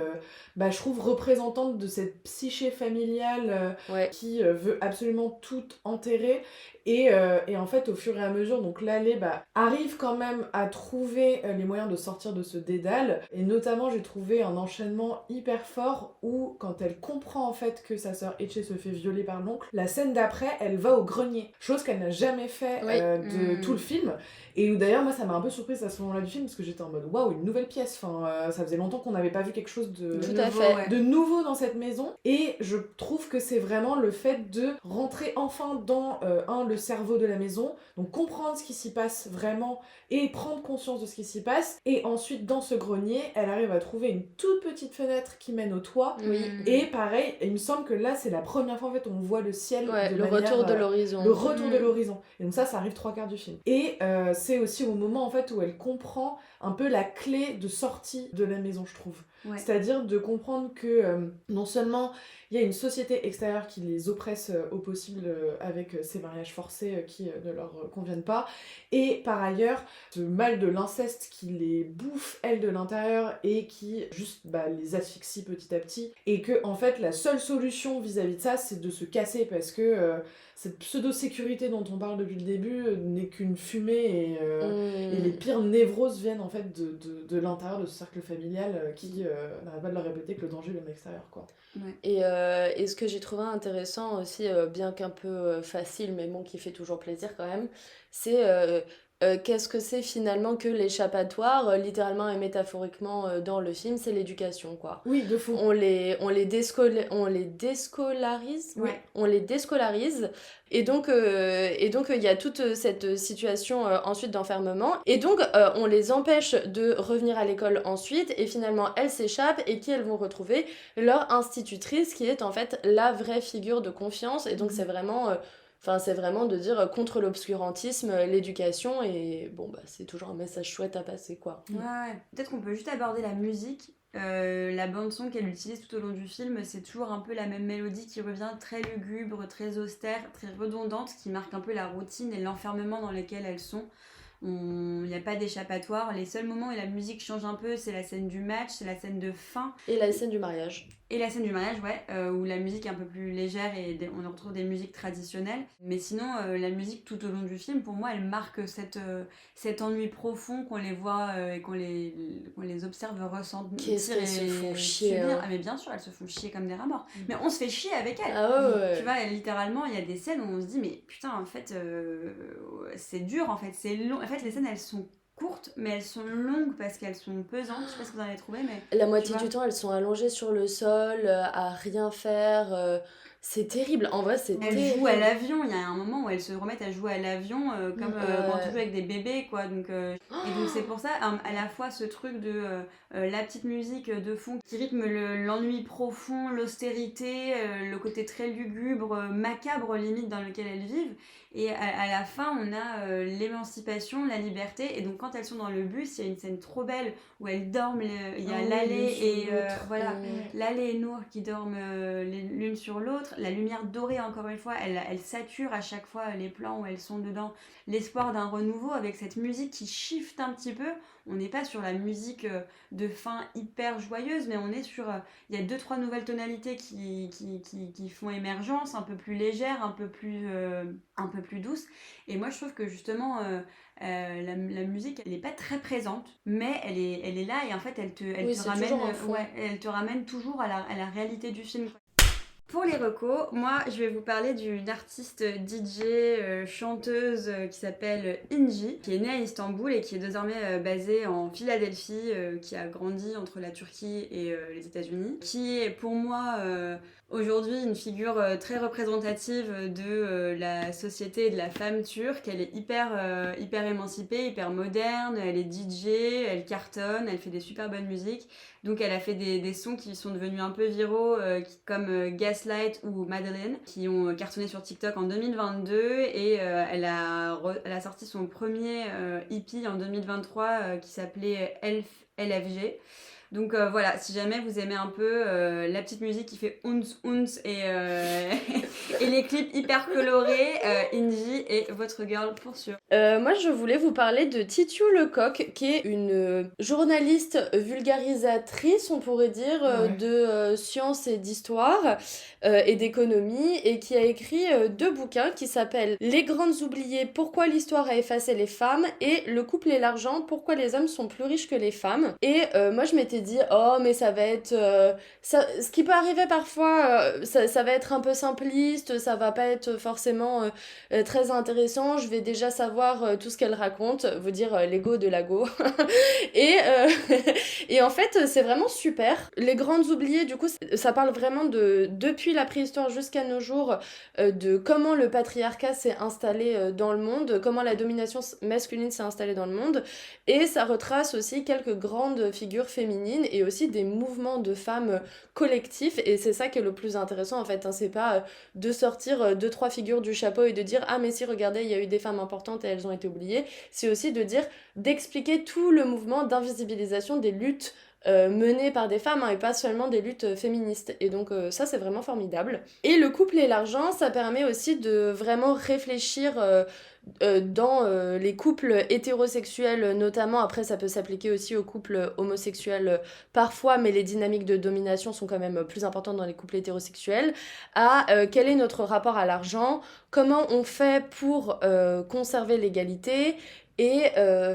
[SPEAKER 3] je trouve, représentante de cette psyché familiale
[SPEAKER 2] Ouais.
[SPEAKER 3] qui veut absolument tout enterrer. Et en fait, au fur et à mesure, donc Laleh arrive quand même à trouver les moyens de sortir de ce dédale. Et notamment, j'ai trouvé un enchaînement hyper fort où, quand elle comprend en fait que sa sœur Etche se fait violer par l'oncle, la scène d'après, elle va au grenier. Chose qu'elle n'a jamais fait
[SPEAKER 2] Oui.
[SPEAKER 3] de tout le film. Et où d'ailleurs, moi, ça m'a un peu surprise à ce moment-là du film parce que j'étais en mode waouh, une nouvelle pièce. Enfin, ça faisait longtemps qu'on n'avait pas vu quelque chose de
[SPEAKER 2] Tout à fait.
[SPEAKER 4] Ouais.
[SPEAKER 3] de nouveau dans cette maison. Et je trouve que c'est vraiment le fait de rentrer enfin dans le cerveau de la maison, donc comprendre ce qui s'y passe vraiment et prendre conscience de ce qui s'y passe. Et ensuite, dans ce grenier, elle arrive à trouver une toute petite fenêtre qui mène au toit.
[SPEAKER 2] Oui.
[SPEAKER 3] Et pareil, il me semble que là, c'est la première fois en fait où on voit le ciel
[SPEAKER 2] Ouais,
[SPEAKER 3] de
[SPEAKER 2] le
[SPEAKER 3] manière,
[SPEAKER 2] retour de l'horizon.
[SPEAKER 3] le retour de l'horizon. Et donc ça arrive 3/4 du film. Et c'est aussi au moment en fait où elle comprend un peu la clé de sortie de la maison, je trouve.
[SPEAKER 4] Ouais.
[SPEAKER 3] C'est-à-dire de comprendre que non seulement il y a une société extérieure qui les oppresse au possible avec ces mariages forcés qui ne leur conviennent pas, et par ailleurs ce mal de l'inceste qui les bouffe elles de l'intérieur et qui juste les asphyxie petit à petit, et que en fait la seule solution vis-à-vis de ça c'est de se casser parce que cette pseudo-sécurité dont on parle depuis le début n'est qu'une fumée et les pires névroses viennent en fait de l'intérieur de ce cercle familial qui n'arrête pas de leur répéter que le danger vient de l'extérieur, quoi.
[SPEAKER 4] Ouais.
[SPEAKER 2] Et ce que j'ai trouvé intéressant aussi, bien qu'un peu facile, mais bon, qui fait toujours plaisir quand même, c'est qu'est-ce que c'est finalement que l'échappatoire, littéralement et métaphoriquement dans le film, c'est l'éducation, quoi.
[SPEAKER 3] Oui, de fou.
[SPEAKER 2] On les déscolarise,
[SPEAKER 4] Ouais.
[SPEAKER 2] on les déscolarise, et donc il y a toute cette situation ensuite d'enfermement, et donc on les empêche de revenir à l'école ensuite, et finalement elles s'échappent, et qui elles vont retrouver leur institutrice qui est en fait la vraie figure de confiance, et donc c'est vraiment de dire contre l'obscurantisme, l'éducation, et bon c'est toujours un message chouette à passer, quoi.
[SPEAKER 4] Ouais. Peut-être qu'on peut juste aborder la musique. La bande-son qu'elle utilise tout au long du film, c'est toujours un peu la même mélodie qui revient, très lugubre, très austère, très redondante, qui marque un peu la routine et l'enfermement dans lesquels elles sont. Il n'y a pas d'échappatoire. Les seuls moments où la musique change un peu, c'est la scène du match, c'est la scène de fin.
[SPEAKER 2] Et la scène du mariage.
[SPEAKER 4] Et la scène du mariage, ouais, où la musique est un peu plus légère et on retrouve des musiques traditionnelles. Mais sinon, la musique tout au long du film, pour moi, elle marque cet ennui profond qu'on les voit et qu'on les observe ressentir.
[SPEAKER 2] Qu'est-ce qu'elles se font chier,
[SPEAKER 4] subir.
[SPEAKER 2] hein.
[SPEAKER 4] Ah mais bien sûr, elles se font chier comme des rats morts. Mais on se fait chier avec elles.
[SPEAKER 2] Ah ouais.
[SPEAKER 4] Tu vois, littéralement, il y a des scènes où on se dit, mais putain, en fait, c'est dur, en fait, c'est long. En fait, les scènes, elles sont courtes, mais elles sont longues parce qu'elles sont pesantes. Je sais pas si vous en avez trouvé, mais...
[SPEAKER 2] La moitié du temps, elles sont allongées sur le sol, à rien faire. C'est terrible, en vrai, c'est
[SPEAKER 4] Elle
[SPEAKER 2] terrible.
[SPEAKER 4] joue à l'avion, il y a un moment où elles se remettent à jouer à l'avion comme quand tu joues avec des bébés, quoi. Donc, et donc c'est pour ça, à la fois ce truc de la petite musique de fond qui rythme l'ennui profond, l'austérité, le côté très lugubre, macabre limite dans lequel elles vivent. Et à la fin, on a l'émancipation, la liberté. Et donc quand elles sont dans le bus, il y a une scène trop belle où elles dorment, il y a Laleh et voilà, Laleh et Nour qui dorment l'une sur l'autre. La lumière dorée, encore une fois, elle sature à chaque fois les plans où elles sont dedans. L'espoir d'un renouveau avec cette musique qui shift un petit peu. On n'est pas sur la musique de fin hyper joyeuse, mais on est sur... Il y a 2-3 nouvelles tonalités qui font émergence, un peu plus légères, un peu plus douces. Et moi, je trouve que justement... la musique, elle n'est pas très présente, mais elle est là et en fait, elle te ramène toujours à la réalité du film. Pour les recos, moi je vais vous parler d'une artiste DJ, chanteuse qui s'appelle Inci, qui est née à Istanbul et qui est désormais basée en Philadelphie, qui a grandi entre la Turquie et les États-Unis, qui est pour moi aujourd'hui une figure très représentative de la société et de la femme turque. Elle est hyper émancipée, hyper moderne, elle est DJ, elle cartonne, elle fait des super bonnes musiques. Donc elle a fait des sons qui sont devenus un peu viraux comme Gaslight ou Madeleine, qui ont cartonné sur TikTok en 2022 et elle a sorti son premier EP en 2023 qui s'appelait LFG. Donc voilà, si jamais vous aimez un peu la petite musique qui fait ounce et les clips hyper colorés, Inci est votre girl pour sûr.
[SPEAKER 2] Moi, je voulais vous parler de Titiou Lecoq, qui est une journaliste vulgarisatrice, on pourrait dire, de sciences et d'histoire et d'économie, et qui a écrit 2 bouquins qui s'appellent Les Grandes Oubliées, pourquoi l'histoire a effacé les femmes, et Le couple et l'argent, pourquoi les hommes sont plus riches que les femmes. Et moi, je m'étais dit, oh, mais ça va être... ce qui peut arriver parfois, ça va être un peu simpliste, ça va pas être forcément très intéressant, je vais déjà savoir tout ce qu'elle raconte, vous dire l'ego de l'ago. et en fait, c'est vraiment super. Les Grandes Oubliées, du coup, ça parle vraiment depuis la préhistoire jusqu'à nos jours, de comment le patriarcat s'est installé dans le monde, comment la domination masculine s'est installée dans le monde, et ça retrace aussi quelques grandes figures féminines et aussi des mouvements de femmes collectifs, et c'est ça qui est le plus intéressant en fait, hein. C'est pas de sortir 2-3 figures du chapeau et de dire ah mais si regardez il y a eu des femmes importantes et elles ont été oubliées, c'est aussi d'expliquer tout le mouvement d'invisibilisation des luttes menées par des femmes, hein, et pas seulement des luttes féministes. Et donc ça c'est vraiment formidable. Et Le couple et l'argent, ça permet aussi de vraiment réfléchir dans les couples hétérosexuels notamment. Après ça peut s'appliquer aussi aux couples homosexuels parfois, mais les dynamiques de domination sont quand même plus importantes dans les couples hétérosexuels, à quel est notre rapport à l'argent, comment on fait pour conserver l'égalité et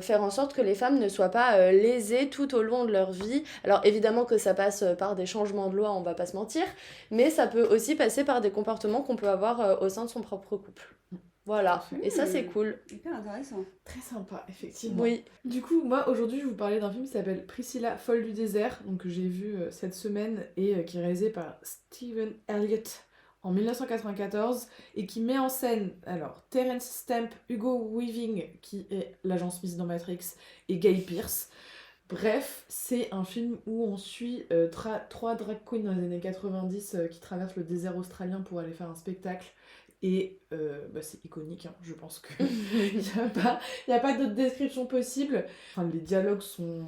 [SPEAKER 2] faire en sorte que les femmes ne soient pas lésées tout au long de leur vie. Alors évidemment que ça passe par des changements de loi, on va pas se mentir, mais ça peut aussi passer par des comportements qu'on peut avoir au sein de son propre couple. Voilà, et ça c'est cool.
[SPEAKER 4] Hyper intéressant.
[SPEAKER 3] Très sympa, effectivement.
[SPEAKER 2] Oui.
[SPEAKER 3] Du coup, moi aujourd'hui je vais vous parler d'un film qui s'appelle Priscilla, folle du désert, donc que j'ai vu cette semaine et qui est réalisé par Stephen Elliott en 1994 et qui met en scène alors Terence Stamp, Hugo Weaving qui est l'agent Smith dans Matrix et Guy Pearce. Bref, c'est un film où on suit 3 drag queens dans les années 90 qui traversent le désert australien pour aller faire un spectacle. Et c'est iconique, hein. Je pense qu'il n'y a pas d'autre description possible. Enfin, les dialogues sont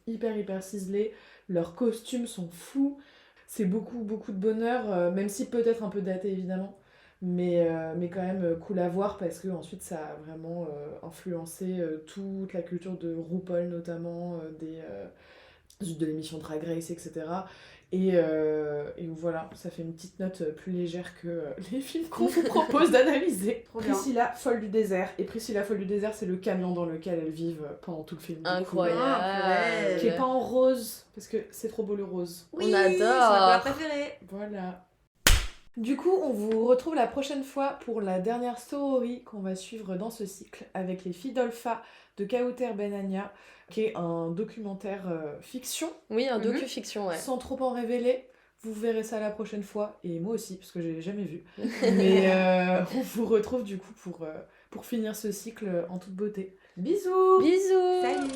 [SPEAKER 3] hyper ciselés, leurs costumes sont fous, c'est beaucoup de bonheur, même si peut-être un peu daté évidemment, mais quand même cool à voir parce que ensuite ça a vraiment influencé toute la culture de RuPaul notamment, de l'émission Drag Race, etc. Et voilà, ça fait une petite note plus légère que les films qu'on vous propose d'analyser. Priscilla, folle du désert. Et Priscilla, folle du désert, c'est le camion dans lequel elles vivent pendant tout le film.
[SPEAKER 2] Incroyable.
[SPEAKER 3] Qui est pas en rose, parce que c'est trop beau le rose.
[SPEAKER 4] Oui,
[SPEAKER 2] on adore.
[SPEAKER 4] C'est ma couleur préférée.
[SPEAKER 3] Voilà. Du coup, on vous retrouve la prochaine fois pour la dernière sorori qu'on va suivre dans ce cycle avec les filles d'Olpha de Kauter Benania, qui est un documentaire fiction.
[SPEAKER 2] Oui, un docu-fiction, ouais.
[SPEAKER 3] Sans trop en révéler. Vous verrez ça la prochaine fois, et moi aussi, parce que je l'ai jamais vu. Mais on vous retrouve du coup pour finir ce cycle en toute beauté. Bisous!
[SPEAKER 2] Bisous!
[SPEAKER 4] Salut!